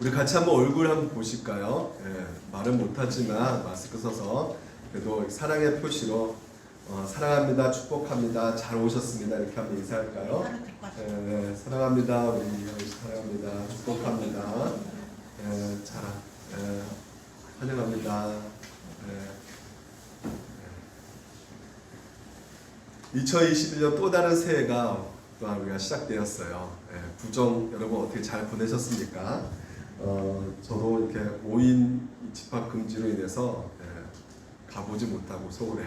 우리 같이 한번 얼굴 한번 보실까요? 예, 말은 못하지만 마스크 써서 그래도 사랑의 표시로 사랑합니다, 축복합니다, 잘 오셨습니다 이렇게 한번 인사할까요? 예, 사랑합니다, 우리 사랑합니다, 축복합니다, 환영합니다. 2021년 또 다른 새해가 또한 우리가 시작되었어요. 구정 여러분 어떻게 잘 보내셨습니까? 저도 이렇게 5인 집합금지로 인해서 가보지 못하고 서울에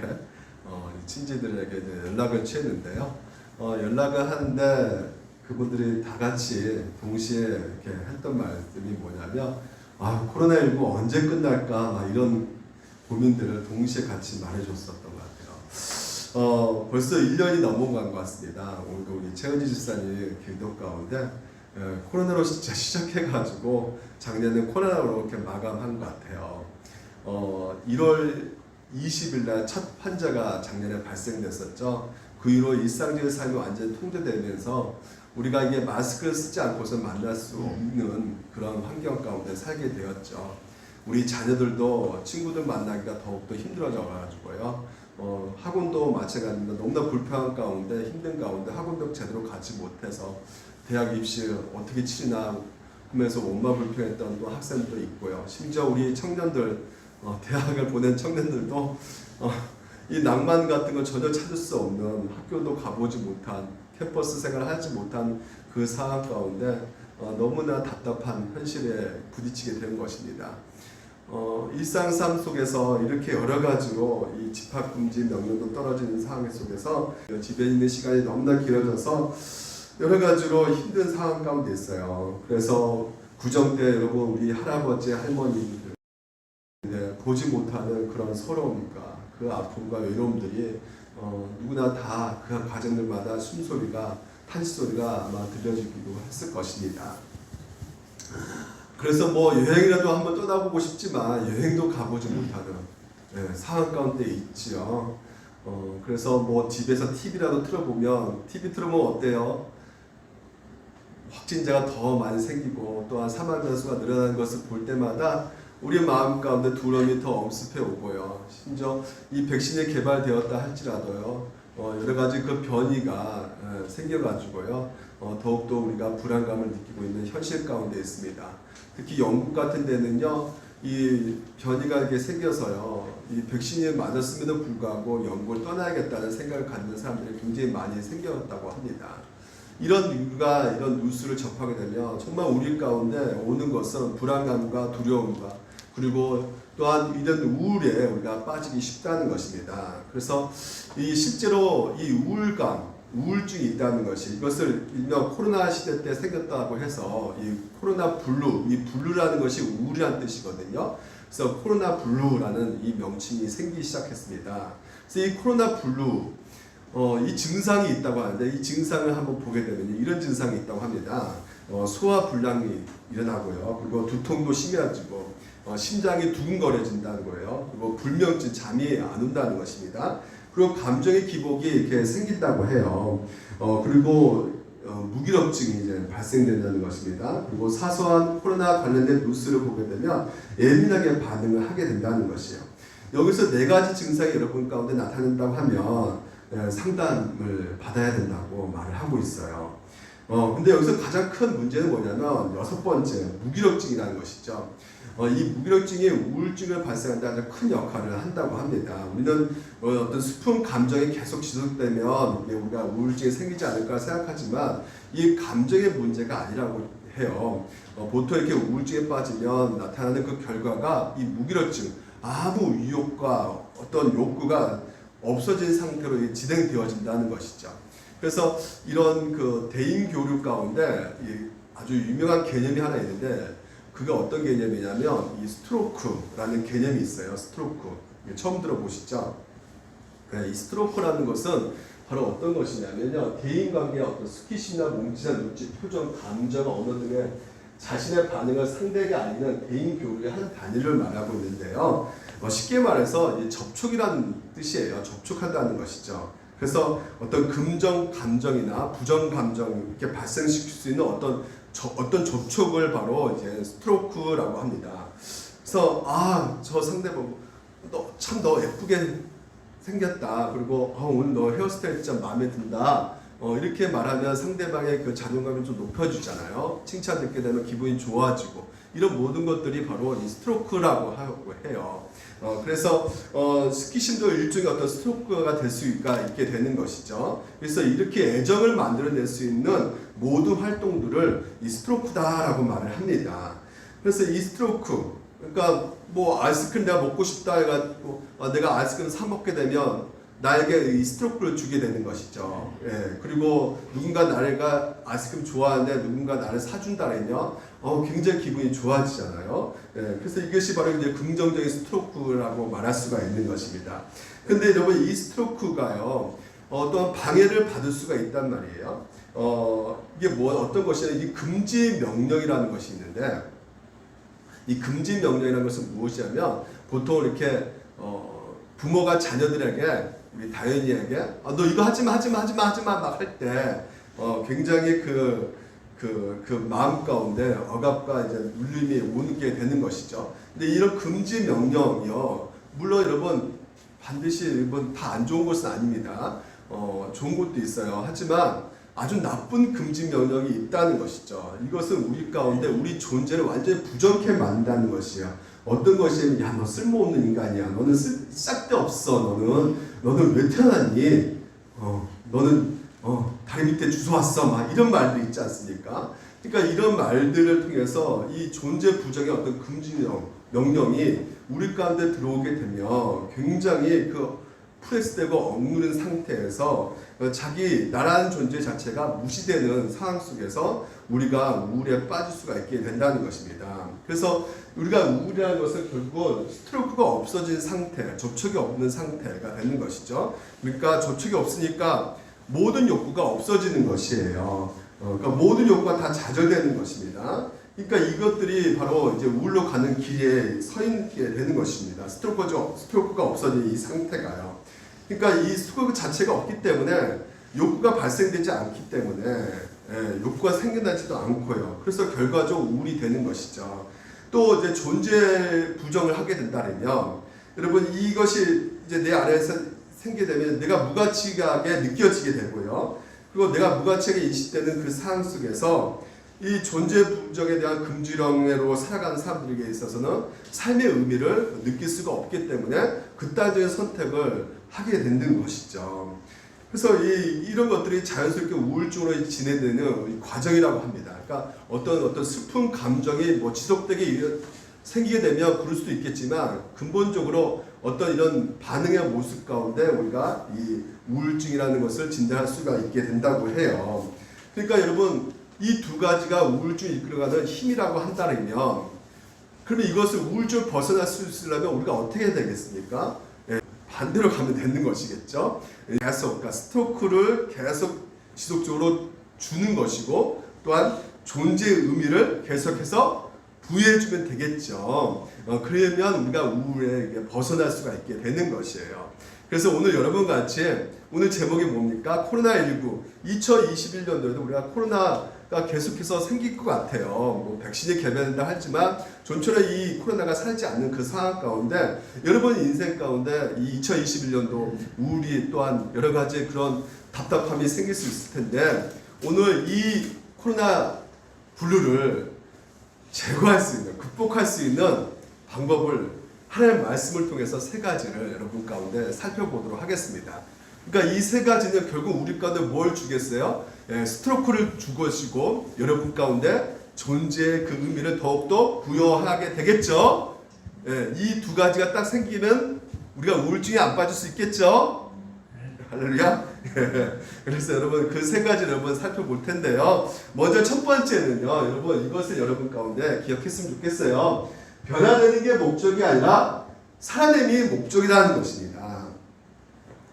친지들에게 연락을 취했는데요. 연락을 하는데 그분들이 다 같이 동시에 이렇게 했던 말씀이 뭐냐면 코로나19 언제 끝날까 막 이런 고민들을 동시에 같이 말해줬었던 것 같아요. 벌써 1년이 넘어간 것 같습니다. 오늘 우리 최은지 집사님 기도 가운데 코로나로 진짜 시작해가지고 작년에 코로나로 이렇게 마감한 것 같아요. 1월 20일 날 첫 환자가 작년에 발생됐었죠. 그 이후로 일상적인 삶이 완전히 통제되면서 우리가 이게 마스크를 쓰지 않고서 만날 수 없는 그런 환경 가운데 살게 되었죠. 우리 자녀들도 친구들 만나기가 더욱더 힘들어져가지고요. 학원도 마찬가지입니다. 너무나 불편한 가운데 힘든 가운데 학원도 제대로 가지 못해서 대학 입시 어떻게 치르나 하면서 온몸 불편했던 또 학생도 있고요. 심지어 우리 청년들 대학을 보낸 청년들도 이 낭만 같은 걸 전혀 찾을 수 없는 학교도 가보지 못한 캠퍼스 생활을 하지 못한 그 상황 가운데 너무나 답답한 현실에 부딪히게 된 것입니다. 일상 삶 속에서 이렇게 여러 가지로 이 집합금지 명령도 떨어지는 상황 속에서 집에 있는 시간이 너무나 길어져서 여러 가지로 힘든 상황 가운데 있어요. 그래서 구정 때 여러분 우리 할아버지 할머니들 보지 못하는 그런 서러움과 그 아픔과 외로움들이 누구나 다 그 가정들마다 숨소리가 탄식소리가 아마 들려지기도 했을 것입니다. 그래서 여행이라도 한번 떠나보고 싶지만 여행도 가보지 못하는 상황 가운데 있지요. 그래서 집에서 TV라도 틀어보면 TV 틀어보면 어때요? 확진자가 더 많이 생기고 또한 사망자 수가 늘어나는 것을 볼 때마다 우리 마음 가운데 두려움이 더 엄습해 오고요. 심지어 이 백신이 개발되었다 할지라도요. 여러 가지 그 변이가 생겨가지고요. 더욱더 우리가 불안감을 느끼고 있는 현실 가운데 있습니다. 특히 영국 같은 데는요. 이 변이가 이렇게 생겨서요. 이 백신이 맞았음에도 불구하고 영국을 떠나야겠다는 생각을 갖는 사람들이 굉장히 많이 생겼다고 합니다. 이런 뉴스를 접하게 되면 정말 우리 가운데 오는 것은 불안감과 두려움과 그리고 또한 이런 우울에 우리가 빠지기 쉽다는 것입니다. 그래서 실제로 이 우울증이 있다는 것이 이것을 일명 코로나 시대 때 생겼다고 해서 이 코로나 블루, 이 블루라는 것이 우울이라는 뜻이거든요. 그래서 코로나 블루라는 이 명칭이 생기기 시작했습니다. 그래서 이 코로나 블루 이 증상이 있다고 하는데 이 증상을 한번 보게 되면 이런 증상이 있다고 합니다. 소화 불량이 일어나고요. 그리고 두통도 심해지고 심장이 두근거려진다는 거예요. 그리고 불면증, 잠이 안 온다는 것입니다. 그리고 감정의 기복이 이렇게 생긴다고 해요. 그리고 무기력증이 이제 발생된다는 것입니다. 그리고 사소한 코로나 관련된 뉴스를 보게 되면 예민하게 반응을 하게 된다는 것이에요. 여기서 4가지 증상이 여러분 가운데 나타난다고 하면 상담을 받아야 된다고 말을 하고 있어요. 근데 여기서 가장 큰 문제는 뭐냐면 6번째 무기력증이라는 것이죠. 이 무기력증이 우울증을 발생하는데 아주 큰 역할을 한다고 합니다. 우리는 어떤 슬픈 감정이 계속 지속되면 우리가 우울증이 생기지 않을까 생각하지만 이 감정의 문제가 아니라고 해요. 보통 이렇게 우울증에 빠지면 나타나는 그 결과가 이 무기력증, 아무 유혹과 어떤 욕구가 없어진 상태로 진행되어진다는 것이죠. 그래서 이런 그 대인 교류 가운데 아주 유명한 개념이 하나 있는데 그게 어떤 개념이냐면 이 스트로크라는 개념이 있어요. 스트로크. 처음 들어보시죠? 이 스트로크라는 것은 바로 어떤 것이냐면요. 대인관계의 어떤 스킨십이나 몸짓이나 눈짓, 표정, 감정, 언어 등의 자신의 반응을 상대에게 알리는 대인 교류의 한 단위를 말하고 있는데요. 쉽게 말해서 접촉이라는 뜻이에요. 접촉한다는 것이죠. 그래서 어떤 긍정 감정이나 부정 감정 이렇게 발생시킬 수 있는 어떤 접촉을 바로 이제 스트로크라고 합니다. 그래서 저 상대방 너 예쁘게 생겼다. 그리고 오늘 너 헤어스타일 진짜 마음에 든다. 이렇게 말하면 상대방의 그 자존감이 좀 높여주잖아요. 칭찬 듣게 되면 기분이 좋아지고 이런 모든 것들이 바로 이 스트로크라고 해요. 그래서 스키심도 일종의 어떤 스트로크가 될 수가 있게 되는 것이죠. 그래서 이렇게 애정을 만들어낼 수 있는 모든 활동들을 이 스트로크다라고 말을 합니다. 그래서 이 스트로크, 그러니까 뭐 아이스크림 내가 먹고 싶다 해가지고 내가 아이스크림 사 먹게 되면 나에게 이 스트로크를 주게 되는 것이죠. 예, 그리고 누군가 나가 아이스크림 좋아하는데 누군가 나를 사준다 그러면 굉장히 기분이 좋아지잖아요. 예, 그래서 이것이 바로 이제 긍정적인 스트로크라고 말할 수가 있는 것입니다. 근데 여러분 이 스트로크가요 또한 방해를 받을 수가 있단 말이에요. 이게 어떤 것이냐면 이 금지 명령이라는 것이 있는데 이 금지 명령이라는 것은 무엇이냐면 보통 이렇게 부모가 자녀들에게 우리 다현이에게 너 이거 하지마 막 할 때 굉장히 그 마음 가운데 억압과 이제 눌림이 오게 되는 것이죠. 근데 이런 금지 명령이요 물론 여러분 반드시 다 안 좋은 것은 아닙니다. 좋은 것도 있어요. 하지만 아주 나쁜 금지 명령이 있다는 것이죠. 이것은 우리 가운데 우리 존재를 완전히 부정케 만든다는 것이에요. 어떤 것이냐면 야 너 쓸모없는 인간이야. 너는 싹데없어. 너는 왜 태어났니? 너는 다리 밑에 주워 왔어. 막 이런 말도 있지 않습니까? 그러니까 이런 말들을 통해서 이 존재 부정의 어떤 금지 명령이 우리 가운데 들어오게 되면 굉장히 프레스되고 억누른 상태에서 나라는 존재 자체가 무시되는 상황 속에서 우리가 우울에 빠질 수가 있게 된다는 것입니다. 그래서 우리가 우울이라는 것은 결국은 스트로크가 없어진 상태, 접촉이 없는 상태가 되는 것이죠. 그러니까 접촉이 없으니까 모든 욕구가 없어지는 것이에요. 그러니까 모든 욕구가 다 좌절되는 것입니다. 그러니까 이것들이 바로 이제 우울로 가는 길에 서 있게 되는 것입니다. 스트로크가 없어진 이 상태가요. 그러니까 이 스트로크 자체가 없기 때문에 욕구가 발생되지 않기 때문에 욕구가 생겨나지도 않고요. 그래서 결과적으로 우울이 되는 것이죠. 또 이제 존재 부정을 하게 된다면 여러분 이것이 이제 내 안에서 생기게 되면 내가 무가치하게 느껴지게 되고요. 그리고 내가 무가치하게 인식되는 그 상황 속에서 이 존재 부정에 대한 금지령으로 살아가는 사람들에게 있어서는 삶의 의미를 느낄 수가 없기 때문에 극단적인 선택을 하게 되는 것이죠. 그래서 이런 것들이 자연스럽게 우울증으로 진행되는 과정이라고 합니다. 그러니까 어떤 슬픈 감정이 지속되게 생기게 되면 그럴 수도 있겠지만 근본적으로 어떤 이런 반응의 모습 가운데 우리가 이 우울증이라는 것을 진단할 수가 있게 된다고 해요. 그러니까 여러분 이 두 가지가 우울증을 이끌어가는 힘이라고 한다면 그러면 이것을 우울증을 벗어날 수 있으려면 우리가 어떻게 해야 되겠습니까? 반대로 가면 되는 것이겠죠. 계속 그러니까 스트로크를 계속 지속적으로 주는 것이고 또한 존재의 의미를 계속해서 부여해주면 되겠죠. 그러면 우리가 우울에 벗어날 수가 있게 되는 것이에요. 그래서 오늘 여러분과 같이 오늘 제목이 뭡니까? 코로나19 2021년도에도 우리가 코로나가 계속해서 생길 것 같아요. 백신이 개발된다 하지만 좀처럼 이 코로나가 살지 않는 그 상황 가운데 여러분 인생 가운데 이 2021년도 우울이 또한 여러 가지 그런 답답함이 생길 수 있을 텐데 오늘 이 코로나 블루를 제거할 수 있는, 극복할 수 있는 방법을 하나님의 말씀을 통해서 세 가지를 여러분 가운데 살펴보도록 하겠습니다. 그러니까 이 세 가지는 결국 우리 가운데 뭘 주겠어요? 스트로크를 줄 것이고 여러분 가운데 존재의 그 의미를 더욱더 부여하게 되겠죠. 이 두 가지가 딱 생기면 우리가 우울증에 안 빠질 수 있겠죠. 할렐루야. 그래서 여러분 그 세 가지를 여러분 살펴볼 텐데요. 먼저 첫 번째는요, 여러분 이것을 여러분 가운데 기억했으면 좋겠어요. 변화되는 게 목적이 아니라 살아남이 목적이라는 것입니다.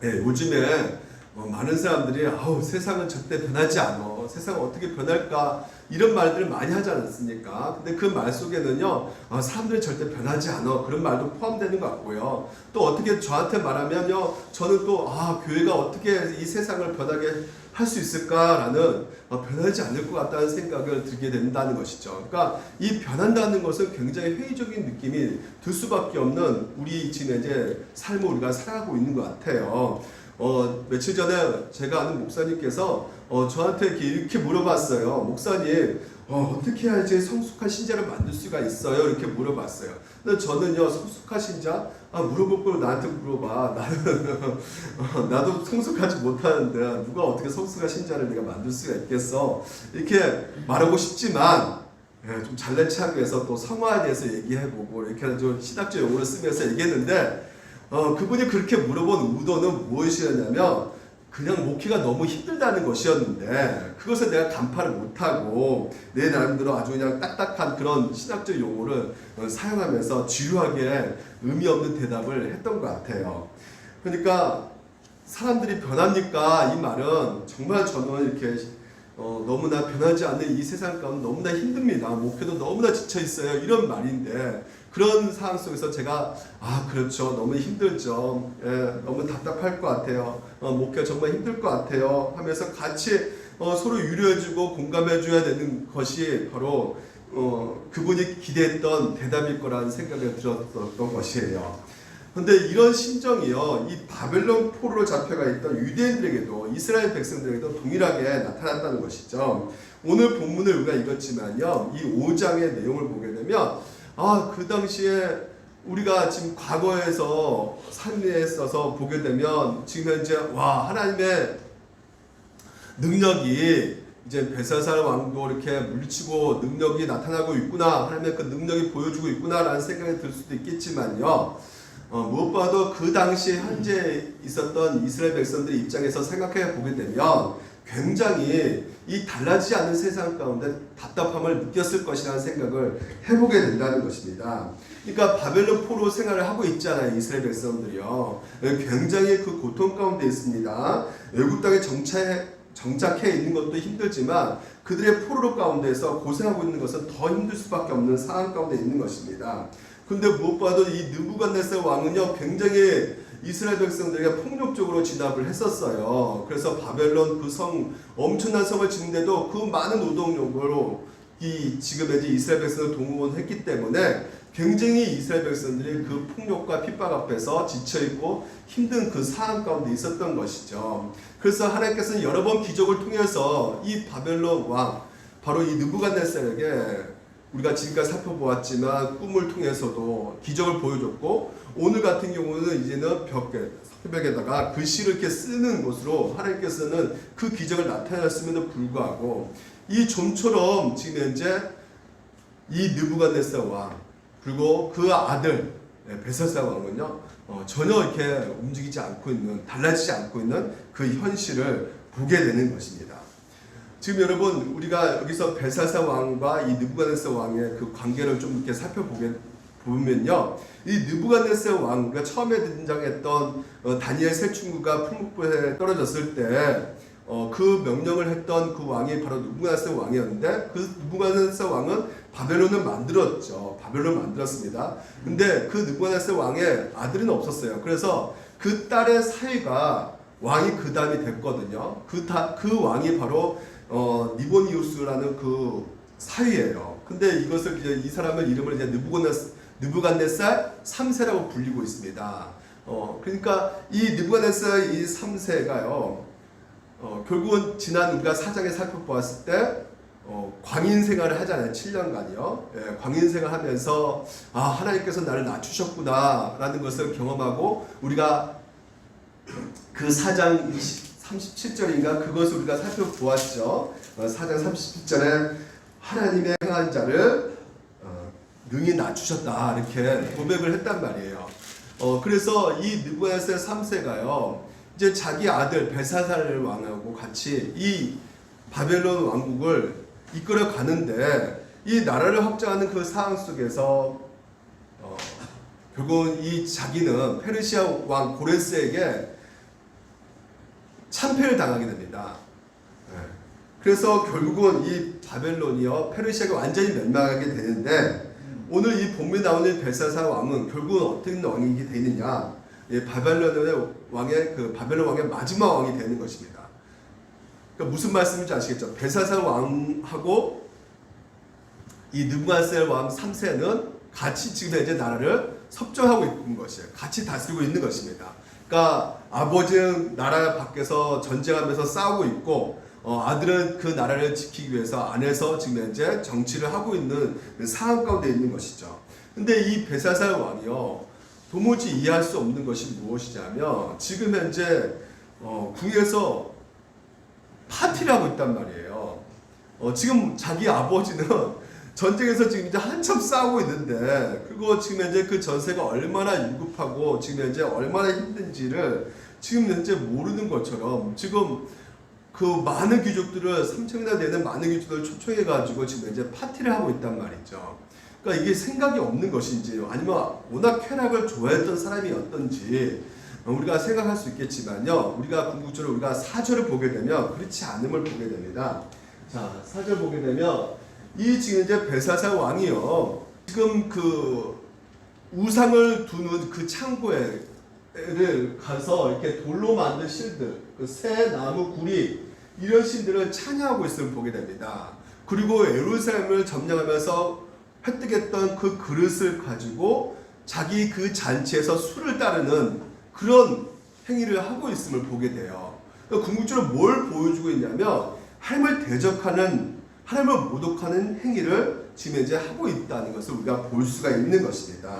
요즘에 많은 사람들이 세상은 절대 변하지 않아. 있어요. 세상 어떻게 변할까 이런 말들을 많이 하지 않습니까? 근데 그 말 속에는요, 사람들이 절대 변하지 않아 그런 말도 포함되는 것 같고요. 또 어떻게 저한테 말하면요, 저는 또 교회가 어떻게 이 세상을 변하게 할 수 있을까라는 변하지 않을 것 같다는 생각을 들게 된다는 것이죠. 그러니까 이 변한다는 것은 굉장히 회의적인 느낌이 들 수밖에 없는 우리 지금 이제 삶을 우리가 살아가고 있는 것 같아요. 며칠 전에 제가 아는 목사님께서 저한테 이렇게 물어봤어요. 목사님, 어떻게 해야지 성숙한 신자를 만들 수가 있어요? 이렇게 물어봤어요. 근데 저는요, 성숙한 신자? 물어볼 걸 나한테 물어봐. 나도 성숙하지 못하는데 누가 어떻게 성숙한 신자를 내가 만들 수가 있겠어? 이렇게 말하고 싶지만 좀 잘난 척하기 위해서 또 성화에 대해서 얘기해보고 이렇게 좀 신학적 용어를 쓰면서 얘기했는데 그분이 그렇게 물어본 의도는 무엇이었냐면 그냥 목회가 너무 힘들다는 것이었는데 그것을 내가 간파를 못하고 내 나름대로 아주 그냥 딱딱한 그런 신학적 용어를 사용하면서 지루하게 의미 없는 대답을 했던 것 같아요. 그러니까 사람들이 변합니까? 이 말은 정말 저는 이렇게 너무나 변하지 않는 이 세상 가운데 너무나 힘듭니다. 목회도 너무나 지쳐 있어요. 이런 말인데 그런 상황 속에서 제가 그렇죠. 너무 힘들죠. 너무 답답할 것 같아요. 목회 정말 힘들 것 같아요. 하면서 같이 서로 유려해주고 공감해줘야 되는 것이 바로 그분이 기대했던 대답일 거라는 생각이 들었던 것이에요. 근데 이런 심정이요, 이 바벨론 포로로 잡혀가 있던 유대인들에게도 이스라엘 백성들에게도 동일하게 나타났다는 것이죠. 오늘 본문을 우리가 읽었지만요, 이 5장의 내용을 보게 되면 그 당시에 우리가 지금 과거에서 삶에 있어서 보게 되면 지금 현재 하나님의 능력이 이제 벨사살 왕도 이렇게 물리치고 능력이 나타나고 있구나, 하나님의 그 능력이 보여주고 있구나라는 생각이 들 수도 있겠지만요, 무엇보다도 그 당시 현재 있었던 이스라엘 백성들의 입장에서 생각해 보게 되면 굉장히 이 달라지지 않는 세상 가운데 답답함을 느꼈을 것이라는 생각을 해보게 된다는 것입니다. 그러니까 바벨론 포로 생활을 하고 있잖아요, 이스라엘 백성들이요. 굉장히 그 고통 가운데 있습니다. 외국 땅에 정착해 있는 것도 힘들지만 그들의 포로 가운데서 고생하고 있는 것은 더 힘들 수밖에 없는 상황 가운데 있는 것입니다. 근데 무엇보다도 이 느부갓네살 왕은요, 굉장히 이스라엘 백성들에게 폭력적으로 진압을 했었어요. 그래서 바벨론 그 엄청난 성을 짓는데도 그 많은 노동력으로 지금 이제 이스라엘 백성을 동원했기 때문에 굉장히 이스라엘 백성들이 그 폭력과 핍박 앞에서 지쳐있고 힘든 그 상황 가운데 있었던 것이죠. 그래서 하나님께서는 여러 번 기적을 통해서 이 바벨론 왕, 바로 이 느부갓네살에게 우리가 지금까지 살펴보았지만 꿈을 통해서도 기적을 보여줬고, 오늘 같은 경우는 이제는 벽에다가 글씨를 이렇게 쓰는 것으로 하나님께서는 그 기적을 나타냈음에도 불구하고 이 좀처럼 지금 현재 이 느부갓네살 왕 그리고 그 아들 벨사살 왕은요, 전혀 이렇게 움직이지 않고 있는, 달라지지 않고 있는 그 현실을 보게 되는 것입니다. 지금 여러분, 우리가 여기서 벨사살 왕과 이 느부갓네살 왕의 그 관계를 좀 이렇게 살펴보면요, 이 느부갓네살 왕, 우리가 처음에 등장했던 다니엘 세 친구가 풀무불에 떨어졌을 때 그 명령을 했던 그 왕이 바로 느부갓네살 왕이었는데, 그 느부갓네살 왕은 바벨론을 만들었죠. 바벨론을 만들었습니다. 근데 그 느부갓네살 왕의 아들은 없었어요. 그래서 그 딸의 사위가 왕이 그 다음이 됐거든요. 그 왕이 바로 니보니우스라는 그 사위예요. 근데 이것을 이제 이 사람의 이름을 이제 느부갓네살 3세라고 불리고 있습니다. 그러니까 이 느부갓네살 이 3세가요, 결국은 지난 우리가 사장에 살펴보았을 때 광인 생활을 하잖아요. 7년간이요. 광인 생활하면서 하나님께서 나를 낮추셨구나 라는 것을 경험하고, 우리가 그 4장 37절인가 그것을 우리가 살펴보았죠. 4장 37절에 하나님의 행한 자를 능히 낮추셨다 이렇게 고백을 했단 말이에요. 그래서 이 느부갓네살 3세가요, 이제 자기 아들 벨사살 왕하고 같이 이 바벨론 왕국을 이끌어 가는데, 이 나라를 확장하는 그 상황 속에서 결국은 이 자기는 페르시아 왕 고레스에게 참패를 당하게 됩니다. 그래서 결국은 이 바벨론이요 페르시아가 완전히 멸망하게 되는데 오늘 이 본문에 나오는 벨사살 왕은 결국은 어떤 왕이 되느냐? 바벨론 왕의 마지막 왕이 되는 것입니다. 그러니까 무슨 말씀인지 아시겠죠? 벨사살 왕하고 이 느부갓네살 왕 3세는 같이 지금 현재 나라를 섭정하고 있는 것이에요. 같이 다스리고 있는 것입니다. 그러니까 아버지는 나라 밖에서 전쟁하면서 싸우고 있고 아들은 그 나라를 지키기 위해서 안에서 지금 현재 정치를 하고 있는 상황 가운데 있는 것이죠. 근데 이 벨사살 왕이요 도무지 이해할 수 없는 것이 무엇이냐면 지금 현재 궁에서 파티를 하고 있단 말이에요. 지금 자기 아버지는 전쟁에서 지금 이제 한참 싸우고 있는데 그리고 지금 현재 그 전세가 얼마나 유급하고 지금 현재 얼마나 힘든지를 지금 현재 모르는 것처럼 지금 그 많은 귀족들을 3천이나 되는 많은 귀족들을 초청해 가지고 지금 현재 파티를 하고 있단 말이죠. 그러니까 이게 생각이 없는 것인지 아니면 워낙 쾌락을 좋아했던 사람이었던지 우리가 생각할 수 있겠지만요. 우리가 궁극적으로 우리가 4절을 보게 되면 그렇지 않음을 보게 됩니다. 자, 4절 보게 되면 이 지금 이제 벨사살 왕이요. 지금 그 우상을 두는 그 창고에를 가서 이렇게 돌로 만든 실들, 그 새 나무 구리 이런 신들을 찬양하고 있음을 보게 됩니다. 그리고 예루살렘을 점령하면서 획득했던 그 그릇을 가지고 자기 그 잔치에서 술을 따르는 그런 행위를 하고 있음을 보게 돼요. 그러니까 궁극적으로 뭘 보여주고 있냐면 하나님을 대적하는 하나님을 모독하는 행위를 지금 현재 하고 있다는 것을 우리가 볼 수가 있는 것입니다.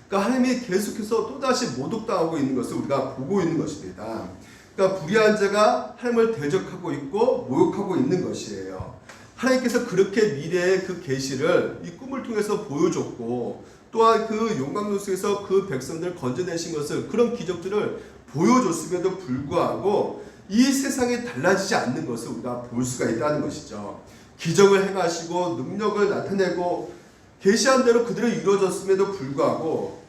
그러니까 하나님이 계속해서 또다시 모독당하고 있는 것을 우리가 보고 있는 것입니다. 그러니까 불의한 자가 하나님을 대적하고 있고 모욕하고 있는 것이에요. 하나님께서 그렇게 미래의 그 계시를 이 꿈을 통해서 보여줬고 또한 그 용광로 속에서 그 백성들을 건져내신 것을 그런 기적들을 보여줬음에도 불구하고 이 세상이 달라지지 않는 것을 우리가 볼 수가 있다는 것이죠. 기적을 행하시고 능력을 나타내고 계시한 대로 그대로 이루어졌음에도 불구하고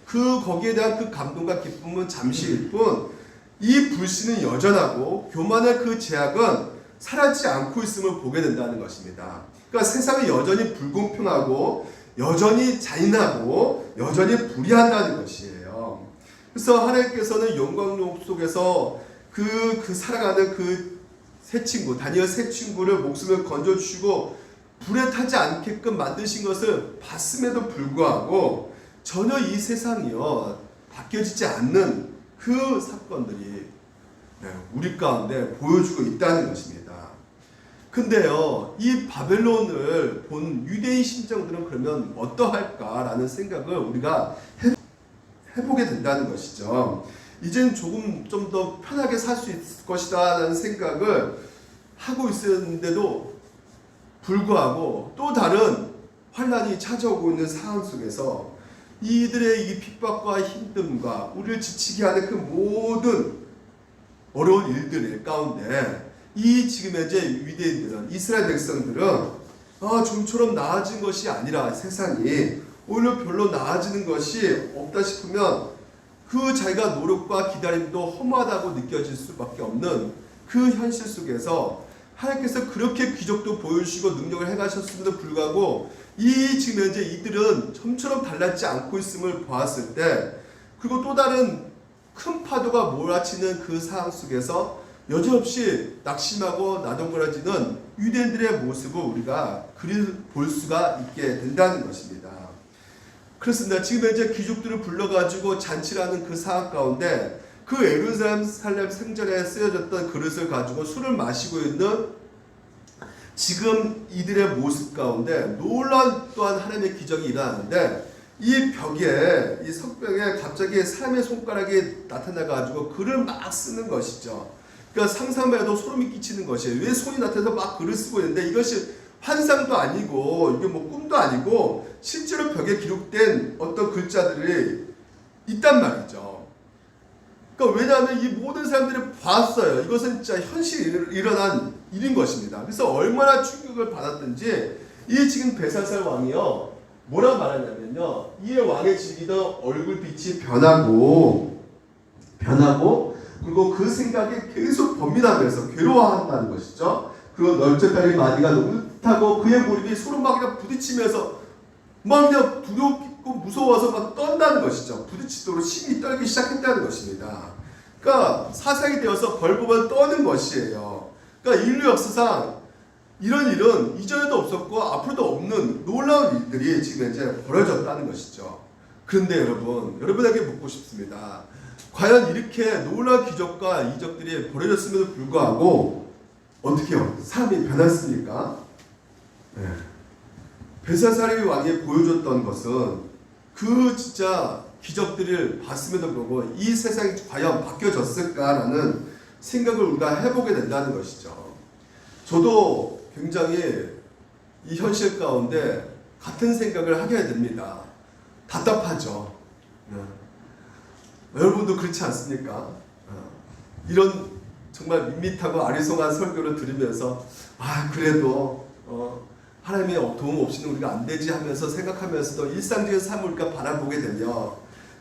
거기에 대한 그 감동과 기쁨은 잠시일 뿐 이 불신은 여전하고 교만의 그 제약은 사라지지 않고 있음을 보게 된다는 것입니다. 그러니까 세상은 여전히 불공평하고 여전히 잔인하고 여전히 불의한다는 것이에요. 그래서 하나님께서는 영광록 속에서 그 살아가는 그 새 친구, 다니엘 새 친구를 목숨을 건져주시고 불에 타지 않게끔 만드신 것을 봤음에도 불구하고 전혀 이 세상이요 바뀌어지지 않는 그 사건들이 우리 가운데 보여주고 있다는 것입니다. 근데요 이 바벨론을 본 유대인 심정들은 그러면 어떠할까라는 생각을 우리가 해보게 된다는 것이죠. 이젠 조금 좀 더 편하게 살 수 있을 것이다 라는 생각을 하고 있었는데도 불구하고 또 다른 환난이 찾아오고 있는 상황 속에서 이들의 이 핍박과 힘듦과 우리를 지치게 하는 그 모든 어려운 일들 가운데 이 지금 현재 유대인들은 이스라엘 백성들은 좀처럼 나아진 것이 아니라 세상이 오히려 별로 나아지는 것이 없다 싶으면 그 자기가 노력과 기다림도 허무하다고 느껴질 수밖에 없는 그 현실 속에서 하나님께서 그렇게 기적도 보여주시고 능력을 행하셨음에도 불구하고 이 지금 현재 이들은 좀처럼 달라지지 않고 있음을 보았을 때 그리고 또 다른 큰 파도가 몰아치는 그 상황 속에서 여지없이 낙심하고 나동거려지는 유대인들의 모습을 우리가 볼 수가 있게 된다는 것입니다. 그렇습니다. 지금 현재 귀족들을 불러가지고 잔치를 하는 그 상황 가운데 그 예루살렘 성전에 쓰여졌던 그릇을 가지고 술을 마시고 있는 지금 이들의 모습 가운데 놀라운 또한 하나님의 기적이 일어나는데 이 벽에 이 석벽에 갑자기 사람의 손가락이 나타나가지고 글을 막 쓰는 것이죠. 그러니까 상상만 해도 소름이 끼치는 것이에요. 왜 손이 나타나서 막 글을 쓰고 있는데 이것이 환상도 아니고 이게 뭐 꿈도 아니고 실제로 벽에 기록된 어떤 글자들이 있단 말이죠. 그러니까 왜냐하면 이 모든 사람들이 봤어요. 이것은 진짜 현실이 일어난 일인 것입니다. 그래서 얼마나 충격을 받았든지 이 지금 벨사살 왕이요 뭐라고 말하냐면요 이 왕의 즐기던 얼굴빛이 변하고 그리고 그 생각이 계속 범민하면서 괴로워한다는 것이죠. 그 넓적다리 마디가 너무 타고 그의 무릎이 서로 막 그냥 부딪히면서 막 그냥 두렵고 무서워서 막 떤다는 것이죠. 부딪히도록 심히 떨기 시작했다는 것입니다. 그러니까 사상이 되어서 벌보면 떠는 것이에요. 그러니까 인류 역사상 이런 일은 이전에도 없었고 앞으로도 없는 놀라운 일들이 지금 현재 벌어졌다는 것이죠. 그런데 여러분에게 묻고 싶습니다. 과연 이렇게 놀라운 기적과 이적들이 벌어졌음에도 불구하고 어떻게요? 사람이 변했습니까? 네. 벨사살의 왕이 보여줬던 것은 그 진짜 기적들을 봤음에도 불구하고 이 세상이 과연 바뀌어졌을까라는 생각을 우리가 해보게 된다는 것이죠. 저도 굉장히 이 현실 가운데 같은 생각을 하게 됩니다. 답답하죠. 여러분도 그렇지 않습니까? 이런 정말 밋밋하고 아리송한 설교를 들으면서 그래도 하나님의 도움 없이는 우리가 안 되지 하면서 생각하면서도 일상적인 삶을 우리가 바라보게 되면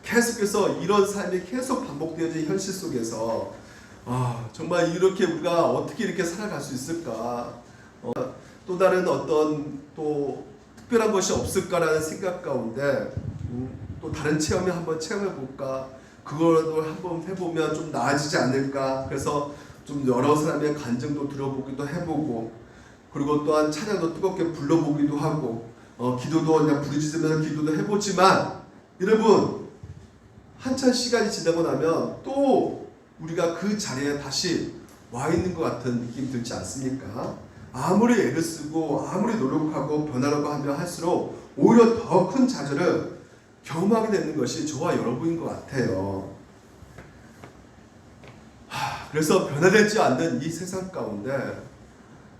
계속해서 이런 삶이 계속 반복되어진 현실 속에서 정말 이렇게 우리가 어떻게 이렇게 살아갈 수 있을까? 또 다른 어떤 또 특별한 것이 없을까라는 생각 가운데 또 다른 체험을 한번 체험해 볼까? 그거라도 한번 해보면 좀 나아지지 않을까? 그래서 좀 여러 사람의 간증도 들어보기도 해보고, 그리고 또한 찬양도 뜨겁게 불러보기도 하고, 기도도 그냥 부르짖으면서 기도도 해보지만, 여러분 한참 시간이 지나고 나면 또 우리가 그 자리에 다시 와 있는 것 같은 느낌 들지 않습니까? 아무리 애를 쓰고 아무리 노력하고 변하려고 하면 할수록 오히려 더 큰 좌절을 경험하게 되는 것이 저와 여러분인 것 같아요. 그래서 변화되지 않는 이 세상 가운데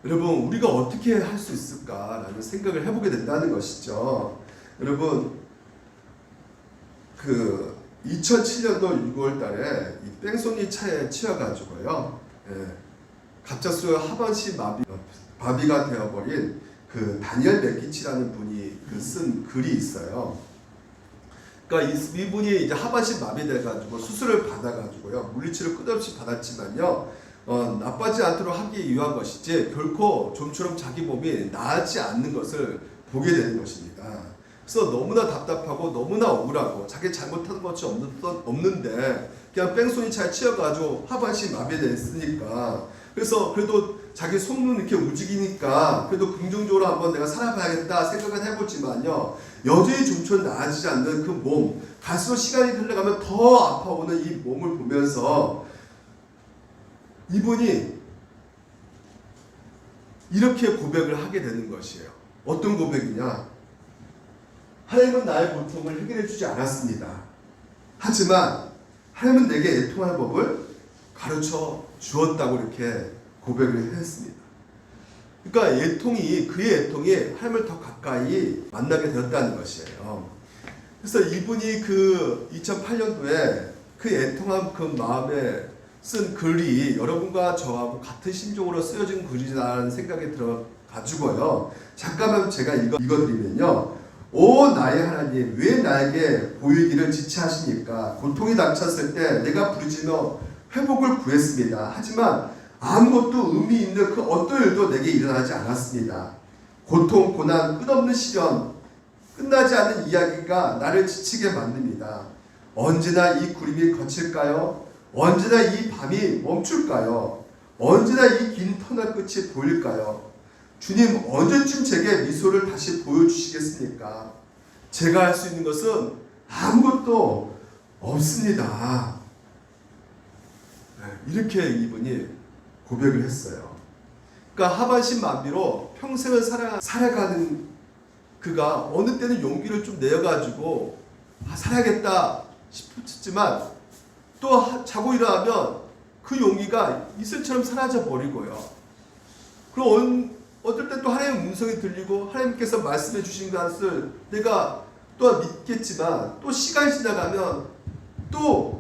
여러분 우리가 어떻게 할 수 있을까라는 생각을 해보게 된다는 것이죠. 여러분 2007년도 6월 달에 이 뺑소니 차에 치여가지고요. 갑작스레 하반신 마비가 되어버린 그 다니엘 맥키치라는 분이 쓴 글이 있어요. 그러니까 이분이 이제 하반신 마비돼가지고 수술을 받아가지고요. 물리치료 끝없이 받았지만요. 나빠지지 않도록 하기 위한 것이지 결코 좀처럼 자기 몸이 나아지지 않는 것을 보게 되는 것입니다. 그래서 너무나 답답하고 너무나 억울하고 자기 잘못한 것이 없는데 그냥 뺑소니 차에 치여가지고 하반신 마비됐으니까 그래서 그래도 자기 손은 이렇게 움직이니까 그래도 긍정적으로 한번 내가 살아봐야겠다 생각은 해보지만요. 여전히 좀처럼 나아지지 않는 그 몸, 갈수록 시간이 흘러가면 더 아파오는 이 몸을 보면서 이분이 이렇게 고백을 하게 되는 것이에요. 어떤 고백이냐? 하나님은 나의 고통을 해결해 주지 않았습니다. 하지만 하나님은 내게 애통할 법을 가르쳐 주었다고 이렇게 고백을 했습니다. 그러니까 그의 애통이 하나님을 더 가까이 만나게 되었다는 것이에요. 그래서 이분이 2008년도에 그 애통한 그 마음에 쓴 글이 여러분과 저하고 같은 심정으로 쓰여진 글이라는 생각이 들어가지고요. 잠깐만 제가 읽어드리면요. 오 나의 하나님 왜 나에게 보이기를 지체하십니까? 고통이 닥쳤을 때 내가 부르짖어 회복을 구했습니다. 하지만 아무것도 의미 있는 그 어떤 일도 내게 일어나지 않았습니다. 고통, 고난, 끝없는 시련, 끝나지 않는 이야기가 나를 지치게 만듭니다. 언제나 이 구름이 거칠까요? 언제나 이 밤이 멈출까요? 언제나 이 긴 터널 끝이 보일까요? 주님 언제쯤 제게 미소를 다시 보여주시겠습니까? 제가 할 수 있는 것은 아무것도 없습니다. 이렇게 이분이 고백을 했어요. 그러니까 하반신 마비로 평생을 살아가는 그가 어느 때는 용기를 좀 내어가지고 살아야겠다 싶었지만 또 자고 일어나면 그 용기가 이슬처럼 사라져 버리고요. 그리고 어떨 때 또 하나님의 음성이 들리고 하나님께서 말씀해 주신 것을 내가 또한 믿겠지만 또 시간이 지나가면 또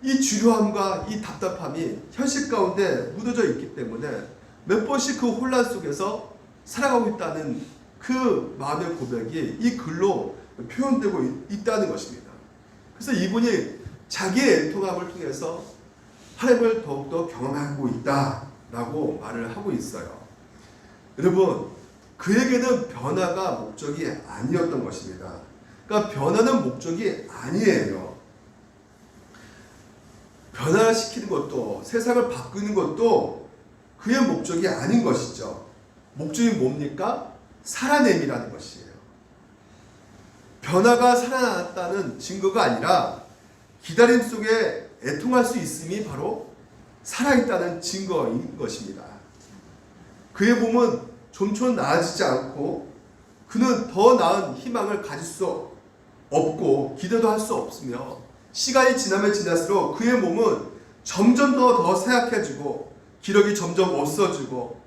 이 주요함과 이 답답함이 현실 가운데 묻어져 있기 때문에 몇 번씩 그 혼란 속에서 살아가고 있다는 그 마음의 고백이 이 글로 표현되고 있다는 것입니다. 그래서 이분이 자기의 애통함을 통해서 하나님을 더욱더 경험하고 있다 라고 말을 하고 있어요. 여러분, 그에게는 변화가 목적이 아니었던 것입니다. 그러니까 변화는 목적이 아니에요. 변화시키는 것도, 세상을 바꾸는 것도 그의 목적이 아닌 것이죠. 목적이 뭡니까? 살아냄이라는 것이에요. 변화가 살아났다는 증거가 아니라 기다림 속에 애통할 수 있음이 바로 살아있다는 증거인 것입니다. 그의 몸은 좀처럼 나아지지 않고 그는 더 나은 희망을 가질 수 없고 기대도 할 수 없으며 시간이 지나면 지날수록 그의 몸은 점점 더 쇠약해지고 기력이 점점 없어지고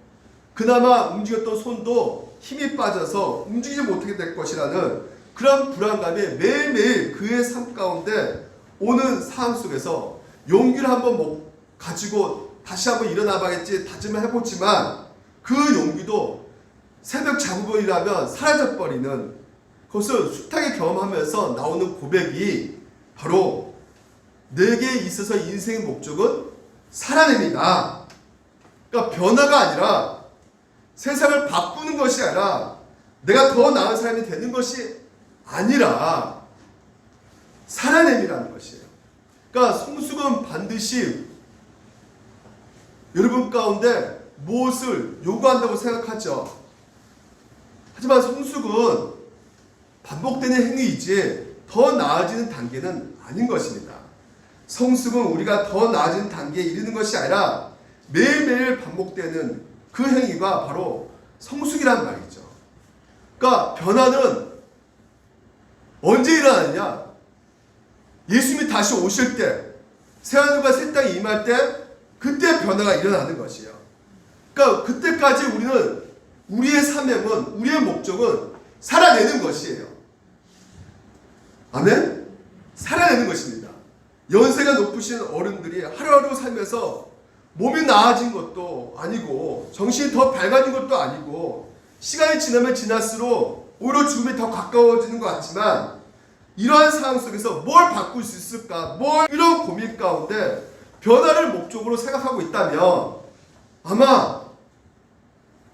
그나마 움직였던 손도 힘이 빠져서 움직이지 못하게 될 것이라는 그런 불안감이 매일매일 그의 삶 가운데 오는 상황 속에서 용기를 한번 가지고 다시 한번 일어나 봐야겠지 다짐을 해보지만 그 용기도 새벽 작업이라면 사라져버리는 그것을 숱하게 경험하면서 나오는 고백이 바로 내게 있어서 인생의 목적은 살아냅니다. 그러니까 변화가 아니라 세상을 바꾸는 것이 아니라 내가 더 나은 사람이 되는 것이 아니라 살아냄이라는 것이에요. 그러니까 성숙은 반드시 여러분 가운데 무엇을 요구한다고 생각하죠. 하지만 성숙은 반복되는 행위이지 더 나아지는 단계는 아닌 것입니다. 성숙은 우리가 더 나아지는 단계에 이르는 것이 아니라 매일매일 반복되는 그 행위가 바로 성숙이란 말이죠. 그러니까 변화는 언제 일어나느냐? 예수님이 다시 오실 때, 새하늘과 새 땅에 임할 때 그때 변화가 일어나는 것이에요. 그러니까 그때까지 우리는 우리의 사명은, 우리의 목적은 살아내는 것이에요. 아멘? 살아내는 것입니다. 연세가 높으신 어른들이 하루하루 살면서 몸이 나아진 것도 아니고 정신이 더 밝아진 것도 아니고 시간이 지나면 지날수록 오히려 죽음이 더 가까워지는 것 같지만 이러한 상황 속에서 뭘 바꿀 수 있을까? 이런 고민 가운데 변화를 목적으로 생각하고 있다면 아마